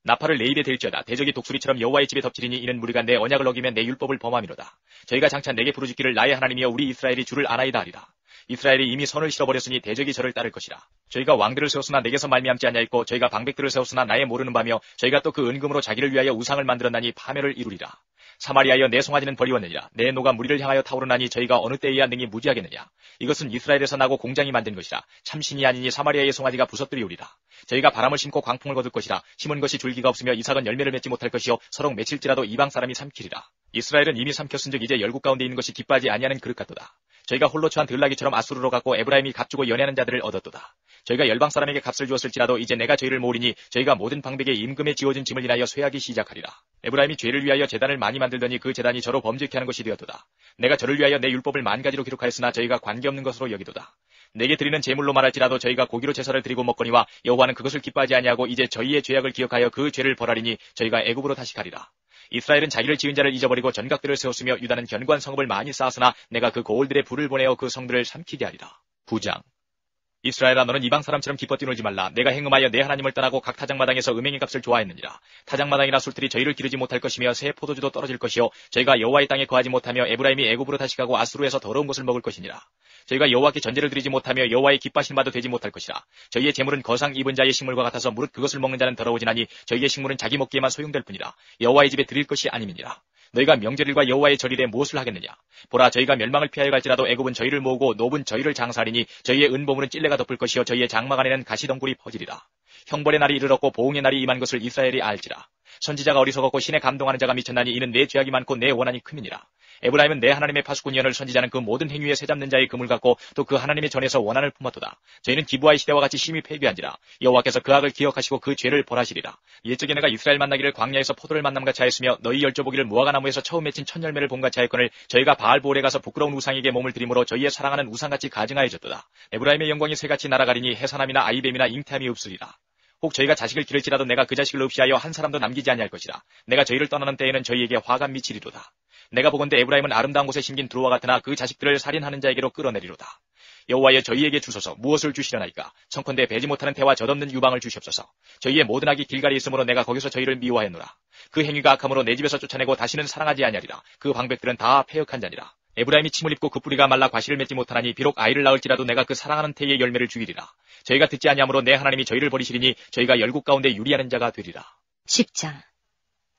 나팔을 내 입에 댈지어다. 대적이 독수리처럼 여호와의 집에 덮치리니 이는 무리가 내 언약을 어기며 내 율법을 범함이로다. 저희가 장차 내게 부르짖기를 나의 하나님이여 우리 이스라엘이 주를 아나이다 하리라. 이스라엘이 이미 선을 실어버렸으니 대적이 저를 따를 것이라. 저희가 왕들을 세웠으나 내게서 말미암지 아니하였고 저희가 방백들을 세웠으나 나의 모르는 바며 저희가 또 그 은금으로 자기를 위하여 우상을 만들었나니 파멸을 이루리라. 사마리아여 내 송아지는 버리웠느니라. 내 노가 무리를 향하여 타오르나니 저희가 어느 때에야 능히 무지하겠느냐. 이것은 이스라엘에서 나고 공장이 만든 것이라. 참신이 아니니 사마리아의 송아지가 부서뜨리오리라. 저희가 바람을 심고 광풍을 거둘 것이라. 심은 것이 줄기가 없으며 이삭은 열매를 맺지 못할 것이요 서로 맺힐지라도 이방 사람이 삼키리라. 이스라엘은 이미 삼켰은즉 이제 열국 가운데 있는 것이 기뻐하지 아니하는 그릇 같도다. 저희가 홀로 처한 들나귀처럼 아수르로 갔고 에브라임이 값주고 연애하는 자들을 얻었도다. 저희가 열방 사람에게 값을 주었을지라도 이제 내가 저희를 모으리니 저희가 모든 방백에 임금에 지어진 짐을 인하여 쇠하기 시작하리라. 에브라임이 죄를 위하여 제단을 많이 만들더니 그 제단이 저로 범죄케 하는 것이 되었도다. 내가 저를 위하여 내 율법을 만 가지로 기록하였으나 저희가 관계없는 것으로 여기도다. 내게 드리는 제물로 말할지라도 저희가 고기로 제사를 드리고 먹거니와 여호와는 그것을 기뻐하지 아니하고 이제 저희의 죄악을 기억하여 그 죄를 벌하리니 저희가 애굽으로 다시 가리라. 이스라엘은 자기를 지은 자를 잊어버리고 전각들을 세웠으며 유다는 견고한 성읍을 많이 쌓았으나 내가 그 고을들의 불을 보내어 그 성들을 삼키게 하리라. 9장. 이스라엘아 너는 이방 사람처럼 기뻐 뛰놀지 말라. 내가 행음하여 내 하나님을 떠나고 각 타작마당에서 음행의 값을 좋아했느니라. 타작마당이나 술들이 저희를 기르지 못할 것이며 새 포도주도 떨어질 것이요 저희가 여호와의 땅에 거하지 못하며 에브라임이 애굽으로 다시 가고 아수르에서 더러운 것을 먹을 것이니라. 저희가 여호와께 전제를 드리지 못하며 여호와의 기뻐하시는 바도 되지 못할 것이라. 저희의 재물은 거상 입은 자의 식물과 같아서 무릇 그것을 먹는 자는 더러워지나니 저희의 식물은 자기 먹기에만 소용될 뿐이라. 여호와의 집에 드릴 것이 아님이니라. 너희가 명절일과 여호와의 절일에 무엇을 하겠느냐. 보라 저희가 멸망을 피하여 갈지라도 애굽은 저희를 모으고 노은 저희를 장사하리니 저희의 은보물은 찔레가 덮을 것이요 저희의 장막 안에는 가시덩굴이 퍼지리라. 형벌의 날이 이르렀고 보응의 날이 임한 것을 이스라엘이 알지라. 선지자가 어리석었고 신에 감동하는 자가 미쳤나니 이는 내 죄악이 많고 내 원한이 큼이니라. 에브라임은 내 하나님의 파수꾼이언을 선지자는 그 모든 행위에 새잡는 자의 금을 갖고 또 그 하나님의 전에서 원한을 품었도다. 저희는 기브아의 시대와 같이 심히 폐귀한지라. 여호와께서 그 악을 기억하시고 그 죄를 벌하시리라. 옛적에 내가 이스라엘 만나기를 광야에서 포도를 만남같이 하였으며 너희 열조보기를 무화과나무에서 처음 맺힌 첫 열매를 봄같이 하였거늘 저희가 바알보올에 가서 부끄러운 우상에게 몸을 들이므로 저희의 사랑하는 우상같이 가증하여졌도다. 에브라임의 영광이 새같이 날아가리니 해산함이나 아이뱀이나 잉태함이 없으리라. 혹 저희가 자식을 기를지라도 내가 그 자식을 없이하여 한 사람도 남기지 아니할 것이라. 내가 저희를 떠나는 때에는 저희에게 화가 미치리로다. 내가 보건대 에브라임은 아름다운 곳에 심긴 두루와 같으나 그 자식들을 살인하는 자에게로 끌어내리로다. 여호와여 저희에게 주소서. 무엇을 주시려나이까. 청컨대 배지 못하는 태와 젖없는 유방을 주시옵소서. 저희의 모든 악이 길갈이 있으므로 내가 거기서 저희를 미워하였노라. 그 행위가 악함으로 내 집에서 쫓아내고 다시는 사랑하지 아니하리라. 그 방백들은 다 패역한 자니라. 에브라임이 침을 입고 그 뿌리가 말라 과실을 맺지 못하나니 비록 아이를 낳을지라도 내가 그 사랑하는 태의 열매를 주기리라. 저희가 듣지 아니하므로 내 하나님이 저희를 버리시리니 저희가 열국 가운데 유리하는 자가 되리라. 10장.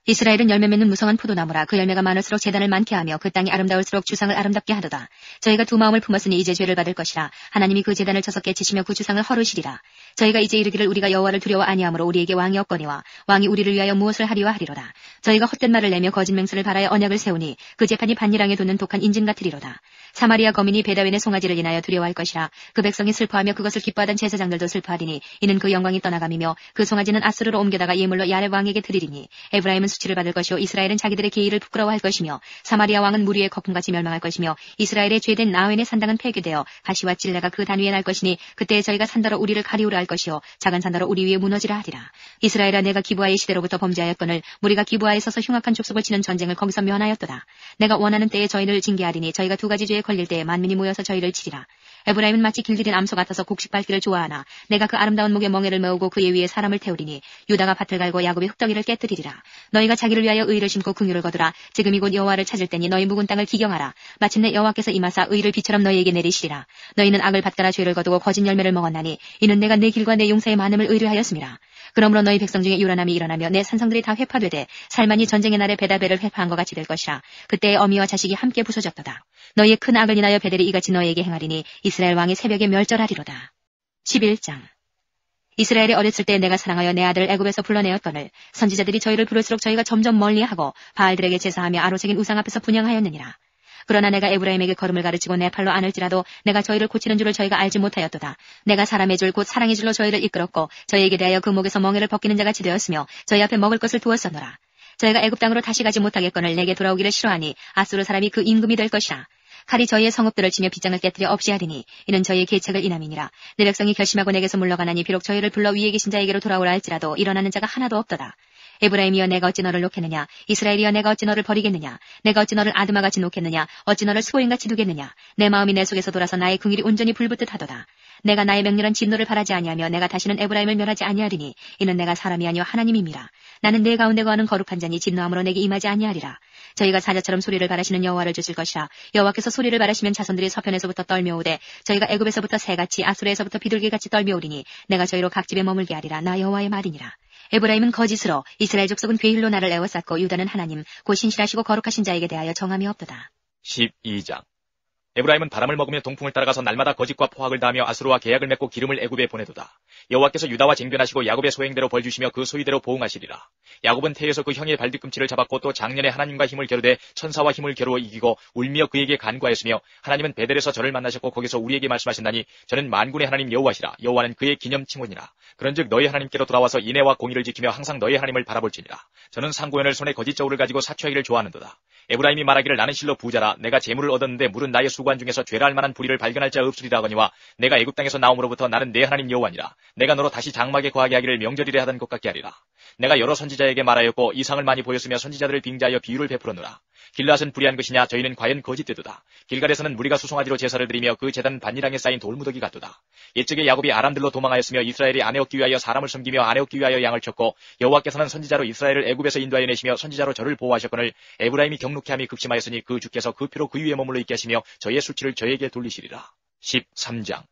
이스라엘은 열매 맺는 무성한 포도나무라. 그 열매가 많을수록 제단을 많게 하며 그 땅이 아름다울수록 주상을 아름답게 하도다. 저희가 두 마음을 품었으니 이제 죄를 받을 것이라. 하나님이 그 제단을 쳐서 깨치시며 그 주상을 헐으시리라. 저희가 이제 이르기를 우리가 여호와를 두려워 아니하므로 우리에게 왕이 없거니와 왕이 우리를 위하여 무엇을 하리와 하리로다. 저희가 헛된 말을 내며 거짓 맹세를 바라여 언약을 세우니 그 재판이 반일항에 돋는 독한 인진 같으리로다. 사마리아 거민이 베다웬의 송아지를 인하여 두려워할 것이라. 그 백성이 슬퍼하며 그것을 기뻐하던 제사장들도 슬퍼하리니 이는 그 영광이 떠나감이며 그 송아지는 아수르로 옮겨다가 예물로 야렙 왕에게 드리리니 에브라임은 수치를 받을 것이요 이스라엘은 자기들의 계의를 부끄러워할 것이며 사마리아 왕은 무리의 거품같이 멸망할 것이며 이스라엘의 죄된 나웬의 산당은 폐기되어 가시와 찔레가 그 단 위에 날 것이니 그때 저희가 산더러 우리를 가리우라 할 것이요 작은 산더러 우리 위에 무너지라 하리라. 이스라엘아 내가 기브아의 시대로부터 범죄하였거늘 무리가 기브아에 서서 흉악한 족속을 치는 전쟁을 거기서 면하였도다. 내가 원하는 때에 저희를 징계하리니 저희가 두 가지 죄에 걸릴 때에 만민이 모여서 저희를 치리라. 에브라임은 마치 길들인 암소 같아서 곡식 밟기를 좋아하나 내가 그 아름다운 목에 멍에를 메우고 그의 위에 사람을 태우리니 유다가 밭을 갈고 야곱의 흙덩이를 깨뜨리리라. 너희가 자기를 위하여 의를 심고 긍휼을 거두라. 지금 이곳 여호와를 찾을 때니 너희 묵은 땅을 기경하라. 마침내 여호와께서 임하사 의를 비처럼 너희에게 내리시리라. 너희는 악을 밭가라 죄를 거두고 거짓 열매를 먹었나니 이는 내가 내 길과 내 용사의 많음을 의뢰하였음이라. 그러므로 너희 백성 중에 요란함이 일어나며 내 산성들이 다 회파되되 살만이 전쟁의 날에 베다벨을 회파한 것 같이 될 것이라. 그때의 어미와 자식이 함께 부서졌도다. 너희의 큰 악을 인하여 베델이 이같이 너희에게 행하리니 이스라엘 왕이 새벽에 멸절하리로다. 11장. 이스라엘이 어렸을 때 내가 사랑하여 내 아들을 애굽에서 불러내었거늘 선지자들이 저희를 부를수록 저희가 점점 멀리하고 바알들에게 제사하며 아로새긴 우상 앞에서 분향하였느니라. 그러나 내가 에브라임에게 걸음을 가르치고 내 팔로 안을지라도 내가 저희를 고치는 줄을 저희가 알지 못하였도다. 내가 사람의 줄 곧 사랑의 줄로 저희를 이끌었고 저희에게 대하여 그 목에서 멍에를 벗기는 자같이 되었으며 저희 앞에 먹을 것을 두었었노라. 저희가 애굽 땅으로 다시 가지 못하겠거늘 내게 돌아오기를 싫어하니 아수르 사람이 그 임금이 될 것이라. 칼이 저희의 성읍들을 치며 빗장을 깨뜨려 없이 하리니 이는 저희의 계책을 인함이니라. 내 백성이 결심하고 내게서 물러가나니 비록 저희를 불러 위에 계신 자에게로 돌아오라 할지라도 일어나는 자가 하나도 없도다. 에브라임이여 내가 어찌 너를 놓겠느냐. 이스라엘이여 내가 어찌 너를 버리겠느냐. 내가 어찌 너를 아드마같이 놓겠느냐. 어찌 너를 스고인같이 두겠느냐. 내 마음이 내 속에서 돌아서 나의 긍휼이 온전히 불붙듯 하도다. 내가 나의 맹렬한 진노를 바라지 아니하며 내가 다시는 에브라임을 멸하지 아니하리니 이는 내가 사람이 아니요 하나님임이라. 나는 내 가운데 거하는 거룩한 자니 진노함으로 내게 임하지 아니하리라. 저희가 사자처럼 소리를 바라시는 여호와를 주실 것이라. 여호와께서 소리를 바라시면 자손들이 서편에서부터 떨며오되 저희가 애굽에서부터 새같이 아수르에서부터 비둘기같이 떨며오리니 내가 저희로 각 집에 머물게 하리라. 나 여호와의 말이니라. 에브라임은 거짓으로 이스라엘 족속은 괴일로 나를 애워쌌고 유다는 하나님 곧 신실하시고 거룩하신 자에게 대하여 정함이 없도다. 12장. 에브라임은 바람을 먹으며 동풍을 따라가서 날마다 거짓과 포악을 다하며 아수르와 계약을 맺고 기름을 애굽에 보내도다. 여호와께서 유다와 쟁변하시고 야곱의 소행대로 벌 주시며 그 소위대로 보응하시리라. 야곱은 태에서 그 형의 발뒤꿈치를 잡았고 또 작년에 하나님과 힘을 겨루되 천사와 힘을 겨루어 이기고 울며 그에게 간구하였으며 하나님은 베델에서 저를 만나셨고 거기서 우리에게 말씀하신다니 저는 만군의 하나님 여호와시라. 여호와는 그의 기념칭호니라. 그런즉 너희 하나님께로 돌아와서 인애와 공의를 지키며 항상 너희 하나님을 바라볼지니라. 저는 상고연을 손에 거짓 저울을 가지고 사취하기를 좋아하는도다. 에브라임이 말하기를 나는 실로 부자라. 내가 재물을 얻었는데 물은 나의 수관 중에서 죄라 할 만한 불의를 발견할 자 없으리라 하거니와 내가 애굽 땅에서 나옴으로부터 나는 내 하나님 여호와니라. 내가 너로 다시 장막에 거하게 하기를 명절이래 하던 것 같게 하리라. 내가 여러 선지자에게 말하였고 이상을 많이 보였으며 선지자들을 빙자하여 비유를 베풀었노라. 길앗은 불의한 것이냐 저희는 과연 거짓되도다. 길갈에서는 무리가 수송아지로 제사를 드리며 그 제단 반이랑에 쌓인 돌무더기 같도다. 옛적에 야곱이 아람들로 도망하였으며 이스라엘이 아내 얻기 위하여 사람을 섬기며 아내 얻기 위하여 양을 쳤고 여호와께서는 선지자로 이스라엘을 애굽에서 인도하여 내시며 선지자로 저를 보호하셨거늘 에브라임이 경록케 함이 극심하였으니 그 주께서 그 피로 그 위에 머물러 있게 하시며 저의 수치를 저에게 돌리시리라. 13장.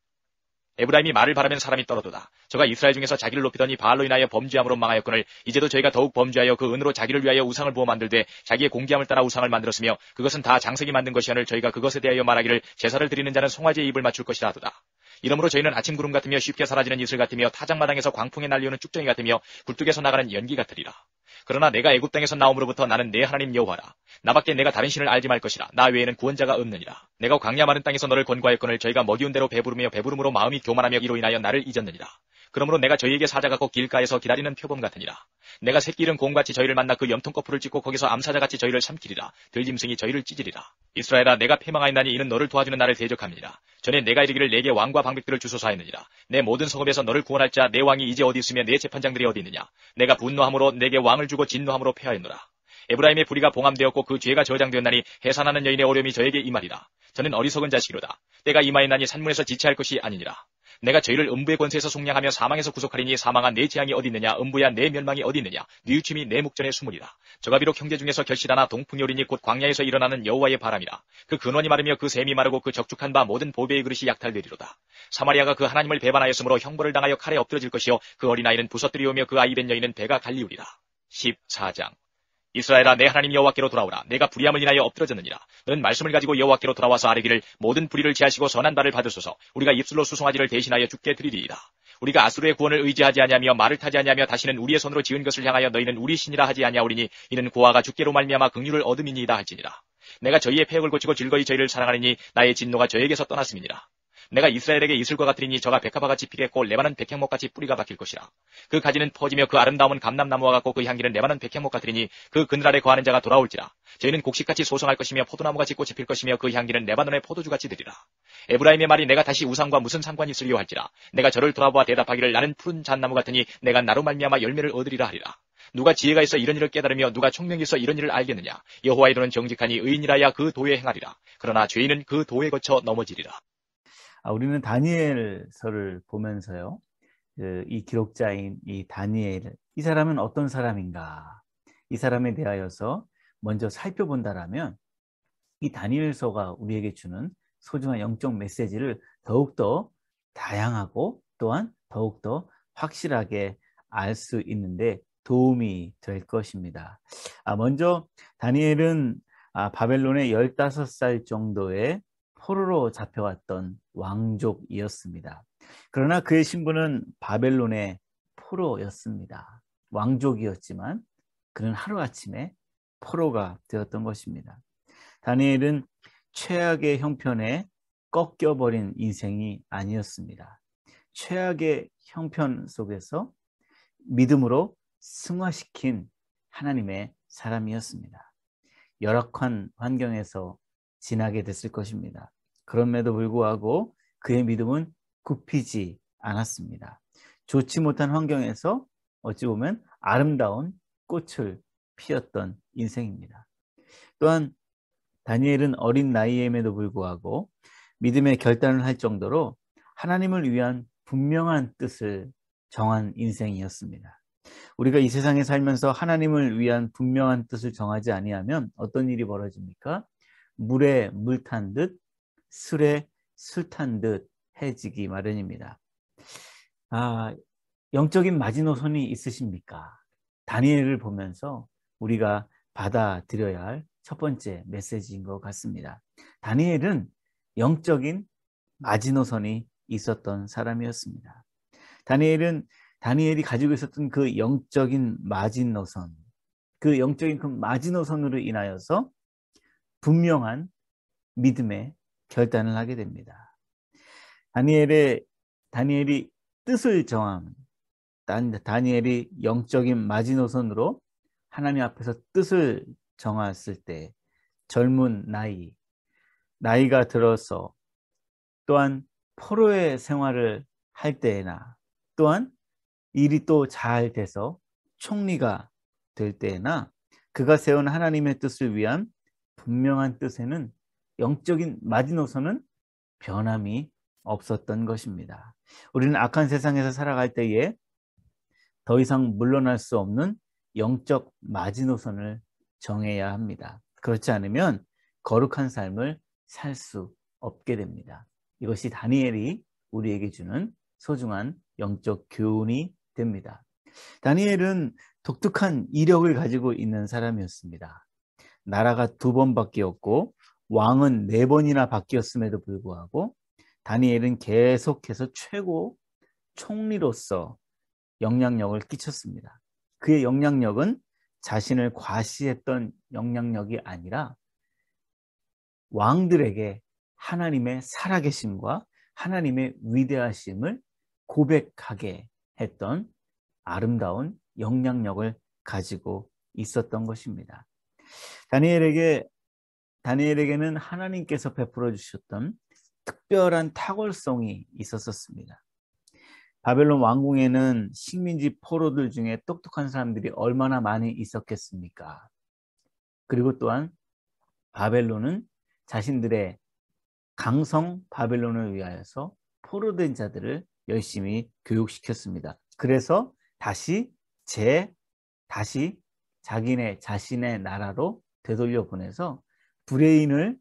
에브라임이 말을 바라면 사람이 떨어도다. 저가 이스라엘 중에서 자기를 높이더니 바알로 인하여 범죄함으로 망하였거늘 이제도 저희가 더욱 범죄하여 그 은으로 자기를 위하여 우상을 부어 만들되 자기의 공기함을 따라 우상을 만들었으며 그것은 다 장색이 만든 것이오늘 저희가 그것에 대하여 말하기를 제사를 드리는 자는 송아지의 입을 맞출 것이라 하도다. 이러므로 저희는 아침 구름 같으며 쉽게 사라지는 이슬 같으며 타작마당에서 광풍에 날리오는 쭉정이 같으며 굴뚝에서 나가는 연기 같으리라. 그러나 내가 애굽 땅에서 나옴으로부터 나는 내 하나님 여호와라. 나밖에 내가 다른 신을 알지 말 것이라. 나 외에는 구원자가 없느니라. 내가 광야 마른 땅에서 너를 권고하였거늘 저희가 먹이운 대로 배부르며 배부름으로 마음이 교만하며 이로 인하여 나를 잊었느니라. 그러므로 내가 저희에게 사자 같고 길가에서 기다리는 표범 같으니라. 내가 새끼 잃은 곰같이 저희를 만나 그 염통 거풀을 찢고 거기서 암사자같이 저희를 삼키리라. 들짐승이 저희를 찢으리라. 이스라엘아 내가 패망하였나니 이는 너를 도와주는 나를 대적함이니라. 전에 내가 이르기를 내게 왕과 방백들을 주소서 하였느니라. 내 모든 성읍에서 너를 구원할 자 내 왕이 이제 어디 있으며 내 재판장들이 어디 있느냐. 내가 분노함으로 내게 왕을 주고 진노함으로 패하였노라. 에브라임의 불의가 봉함되었고 그 죄가 저장되었나니 해산하는 여인의 어려움이 저에게 임하리라. 저는 어리석은 자식이로다. 때가 임하였나니 산문에서 지체할 것이 아니니라. 내가 저희를 음부의 권세에서 속량하며 사망에서 구속하리니 사망한 내 재앙이 어디 있느냐. 음부야 내 멸망이 어디 있느냐. 뉘우침이 내 목전에 숨으리라. 저가 비록 형제 중에서 결실하나 동풍이 오리니 곧 광야에서 일어나는 여호와의 바람이라. 그 근원이 마르며 그 샘이 마르고 그 적축한 바 모든 보배의 그릇이 약탈되리로다. 사마리아가 그 하나님을 배반하였으므로 형벌을 당하여 칼에 엎드러질 것이요 그 어린아이는 부서뜨리오며 그 아이 된 여인은 배가 갈리우리라. 14장. 이스라엘아 내 하나님 여호와께로 돌아오라. 내가 불의함을 인하여 엎드러졌느니라. 너는 말씀을 가지고 여호와께로 돌아와서 아뢰기를 모든 불의를 제하시고 선한 바를 받으소서. 우리가 입술로 수송아지를 대신하여 죽게 드리리이다. 우리가 아수르의 구원을 의지하지 아니하며 말을 타지 아니하며 다시는 우리의 손으로 지은 것을 향하여 너희는 우리 신이라 하지 아니하오리니 이는 고아가 주께로 말미암아 긍휼을 얻음이니이다 할지니라. 내가 저희의 패역을 고치고 즐거이 저희를 사랑하리니 나의 진노가 저에게서 떠났음이니라. 내가 이스라엘에게 이슬과 같으리니 저가 백합화같이 피겠고 레바논 백향목같이 뿌리가 박힐 것이라. 그 가지는 퍼지며 그 아름다움은 감람나무와 같고 그 향기는 레바논 백향목 같으리니 그 그늘 아래 거하는 자가 돌아올지라. 저희는 곡식같이 소성할 것이며 포도나무같이 꽃이 필 것이며 그 향기는 레바논의 포도주같이 되리라. 에브라임의 말이 내가 다시 우상과 무슨 상관이 있으리요 할지라. 내가 저를 돌아보아 대답하기를 나는 푸른 잣나무 같으니 내가 나로 말미암아 열매를 얻으리라 하리라. 누가 지혜가 있어 이런 일을 깨달으며 누가 총명이 있어 이런 일을 알겠느냐. 여호와의 도는 정직하니 의인이라야 그 도에 행하리라. 그러나 죄인은 그 도에 거쳐 넘어지리라. 우리는 다니엘서를 보면서요, 이 기록자인 이 다니엘, 이 사람은 어떤 사람인가? 이 사람에 대하여서 먼저 살펴본다라면 이 다니엘서가 우리에게 주는 소중한 영적 메시지를 더욱더 다양하고 또한 더욱더 확실하게 알 수 있는데 도움이 될 것입니다. 먼저 다니엘은 바벨론의 15살 정도의 포로로 잡혀왔던 왕족이었습니다. 그러나 그의 신분은 바벨론의 포로였습니다. 왕족이었지만 그는 하루아침에 포로가 되었던 것입니다. 다니엘은 최악의 형편에 꺾여버린 인생이 아니었습니다. 최악의 형편 속에서 믿음으로 승화시킨 하나님의 사람이었습니다. 열악한 환경에서 지나게 됐을 것입니다. 그럼에도 불구하고 그의 믿음은 굽히지 않았습니다. 좋지 못한 환경에서 어찌 보면 아름다운 꽃을 피웠던 인생입니다. 또한 다니엘은 어린 나이임에도 불구하고 믿음의 결단을 할 정도로 하나님을 위한 분명한 뜻을 정한 인생이었습니다. 우리가 이 세상에 살면서 하나님을 위한 분명한 뜻을 정하지 아니하면 어떤 일이 벌어집니까? 물에 물 탄 듯, 술에 술 탄 듯 해지기 마련입니다. 영적인 마지노선이 있으십니까? 다니엘을 보면서 우리가 받아들여야 할 첫 번째 메시지인 것 같습니다. 다니엘은 영적인 마지노선이 있었던 사람이었습니다. 다니엘이 가지고 있었던 그 영적인 마지노선, 그 영적인 그 마지노선으로 인하여서 분명한 믿음의 결단을 하게 됩니다. 다니엘이 뜻을 정함, 다니엘이 영적인 마지노선으로 하나님 앞에서 뜻을 정했을 때 젊은 나이가 들어서 또한 포로의 생활을 할 때나 또한 일이 또 잘 돼서 총리가 될 때나 그가 세운 하나님의 뜻을 위한 분명한 뜻에는 영적인 마지노선은 변함이 없었던 것입니다. 우리는 악한 세상에서 살아갈 때에 더 이상 물러날 수 없는 영적 마지노선을 정해야 합니다. 그렇지 않으면 거룩한 삶을 살 수 없게 됩니다. 이것이 다니엘이 우리에게 주는 소중한 영적 교훈이 됩니다. 다니엘은 독특한 이력을 가지고 있는 사람이었습니다. 나라가 2번 바뀌었고 왕은 4번이나 바뀌었음에도 불구하고 다니엘은 계속해서 최고 총리로서 영향력을 끼쳤습니다. 그의 영향력은 자신을 과시했던 영향력이 아니라 왕들에게 하나님의 살아계심과 하나님의 위대하심을 고백하게 했던 아름다운 영향력을 가지고 있었던 것입니다. 다니엘에게는 하나님께서 베풀어 주셨던 특별한 탁월성이 있었습니다. 바벨론 왕궁에는 식민지 포로들 중에 똑똑한 사람들이 얼마나 많이 있었겠습니까? 그리고 또한 바벨론은 자신들의 강성 바벨론을 위하여서 포로된 자들을 열심히 교육시켰습니다. 그래서 다시 자신의 나라로 되돌려 보내서 브레인을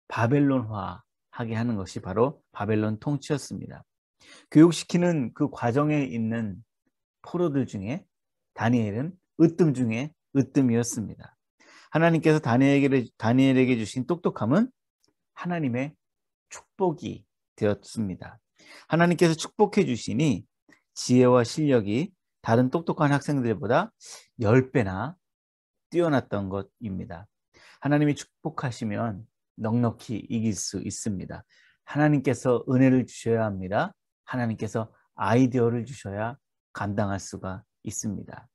바벨론화하게 하는 것이 바로 바벨론 통치였습니다. 교육시키는 그 과정에 있는 포로들 중에 다니엘은 으뜸 중에 으뜸이었습니다. 하나님께서 다니엘에게 주신 똑똑함은 하나님의 축복이 되었습니다. 하나님께서 축복해 주시니 지혜와 실력이 다른 똑똑한 학생들보다 10배나 뛰어났던 것입니다. 하나님이 축복하시면 넉넉히 이길 수 있습니다. 하나님께서 은혜를 주셔야 합니다. 하나님께서 아이디어를 주셔야 감당할 수가 있습니다.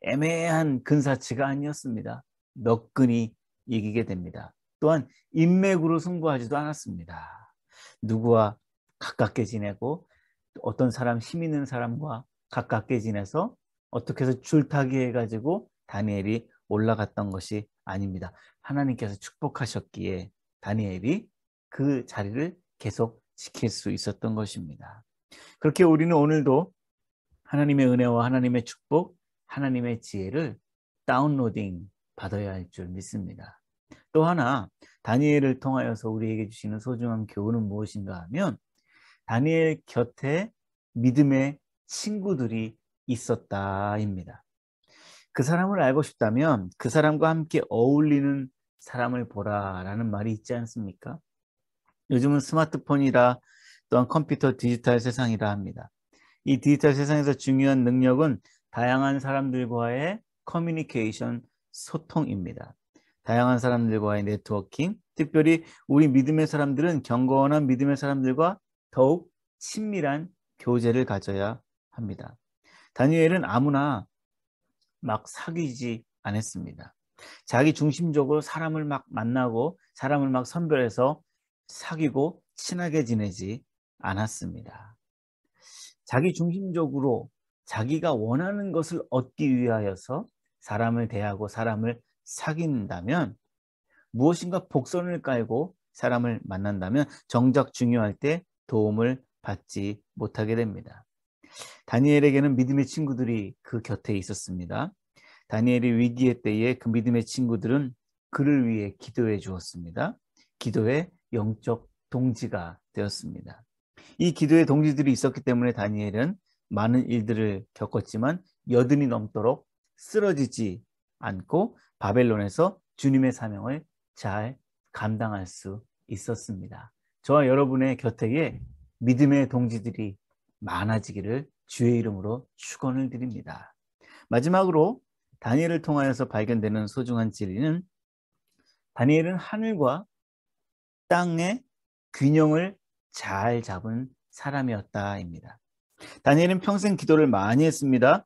애매한 근사치가 아니었습니다. 너끈히 이기게 됩니다. 또한 인맥으로 승부하지도 않았습니다. 누구와 가깝게 지내고 어떤 사람, 힘 있는 사람과 가깝게 지내서 어떻게 해서 줄타기 해가지고 다니엘이 올라갔던 것이 아닙니다. 하나님께서 축복하셨기에 다니엘이 그 자리를 계속 지킬 수 있었던 것입니다. 그렇게 우리는 오늘도 하나님의 은혜와 하나님의 축복, 하나님의 지혜를 다운로딩 받아야 할 줄 믿습니다. 또 하나, 다니엘을 통하여서 우리에게 주시는 소중한 교훈은 무엇인가 하면, 다니엘 곁에 믿음의 친구들이 있었다입니다. 그 사람을 알고 싶다면 그 사람과 함께 어울리는 사람을 보라라는 말이 있지 않습니까? 요즘은 스마트폰이라 또한 컴퓨터 디지털 세상이라 합니다. 이 디지털 세상에서 중요한 능력은 다양한 사람들과의 커뮤니케이션, 소통입니다. 다양한 사람들과의 네트워킹, 특별히 우리 믿음의 사람들은 경건한 믿음의 사람들과 더욱 친밀한 교제를 가져야 합니다. 다니엘은 아무나 막 사귀지 않았습니다. 자기 중심적으로 사람을 막 만나고 사람을 막 선별해서 사귀고 친하게 지내지 않았습니다. 자기 중심적으로 자기가 원하는 것을 얻기 위하여서 사람을 대하고 사람을 사귄다면, 무엇인가 복선을 깔고 사람을 만난다면 정작 중요할 때 도움을 받지 못하게 됩니다. 다니엘에게는 믿음의 친구들이 그 곁에 있었습니다. 다니엘이 위기의 때에 그 믿음의 친구들은 그를 위해 기도해 주었습니다. 기도의 영적 동지가 되었습니다. 이 기도의 동지들이 있었기 때문에 다니엘은 많은 일들을 겪었지만 여든이 넘도록 쓰러지지 않고 바벨론에서 주님의 사명을 잘 감당할 수 있었습니다. 저와 여러분의 곁에 믿음의 동지들이 많아지기를 주의 이름으로 축원을 드립니다. 마지막으로 다니엘을 통하여서 발견되는 소중한 진리는, 다니엘은 하늘과 땅의 균형을 잘 잡은 사람이었다입니다. 다니엘은 평생 기도를 많이 했습니다.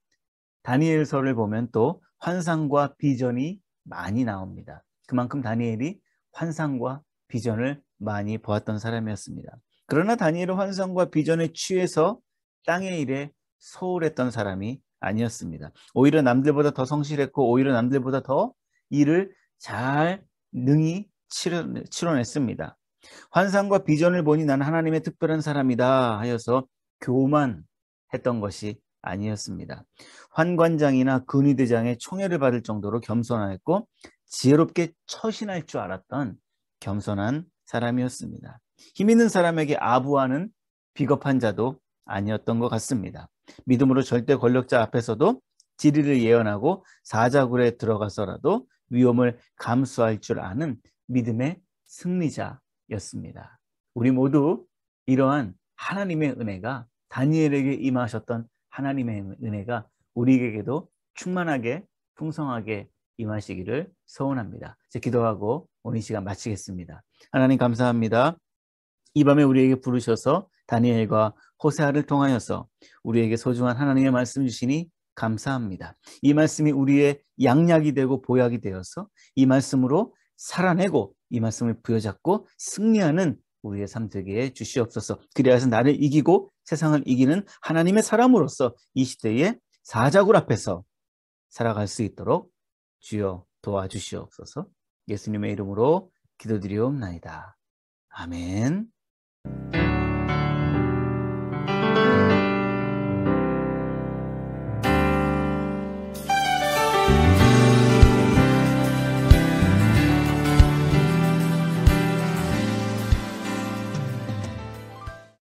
다니엘서를 보면 또 환상과 비전이 많이 나옵니다. 그만큼 다니엘이 환상과 비전을 많이 보았던 사람이었습니다. 그러나 다니엘은 환상과 비전에 취해서 땅의 일에 소홀했던 사람이 아니었습니다. 오히려 남들보다 더 성실했고 오히려 남들보다 더 일을 잘 능히 치러냈습니다. 환상과 비전을 보니 나는 하나님의 특별한 사람이다 하여서 교만했던 것이 아니었습니다. 환관장이나 근위대장의 총애를 받을 정도로 겸손하였고 지혜롭게 처신할 줄 알았던 겸손한 사람이었습니다. 힘 있는 사람에게 아부하는 비겁한 자도 아니었던 것 같습니다. 믿음으로 절대 권력자 앞에서도 지리를 예언하고 사자굴에 들어가서라도 위험을 감수할 줄 아는 믿음의 승리자였습니다. 우리 모두 이러한 하나님의 은혜가, 다니엘에게 임하셨던 하나님의 은혜가 우리에게도 충만하게 풍성하게 임하시기를 소원합니다. 이제 기도하고 오늘 시간 마치겠습니다. 하나님 감사합니다. 이 밤에 우리에게 부르셔서 다니엘과 호세아를 통하여서 우리에게 소중한 하나님의 말씀 주시니 감사합니다. 이 말씀이 우리의 양약이 되고 보약이 되어서 이 말씀으로 살아내고 이 말씀을 부여잡고 승리하는 우리의 삶 되게 해 주시옵소서. 그리하여서 나를 이기고 세상을 이기는 하나님의 사람으로서 이 시대의 사자굴 앞에서 살아갈 수 있도록 주여 도와주시옵소서. 예수님의 이름으로 기도드리옵나이다. 아멘.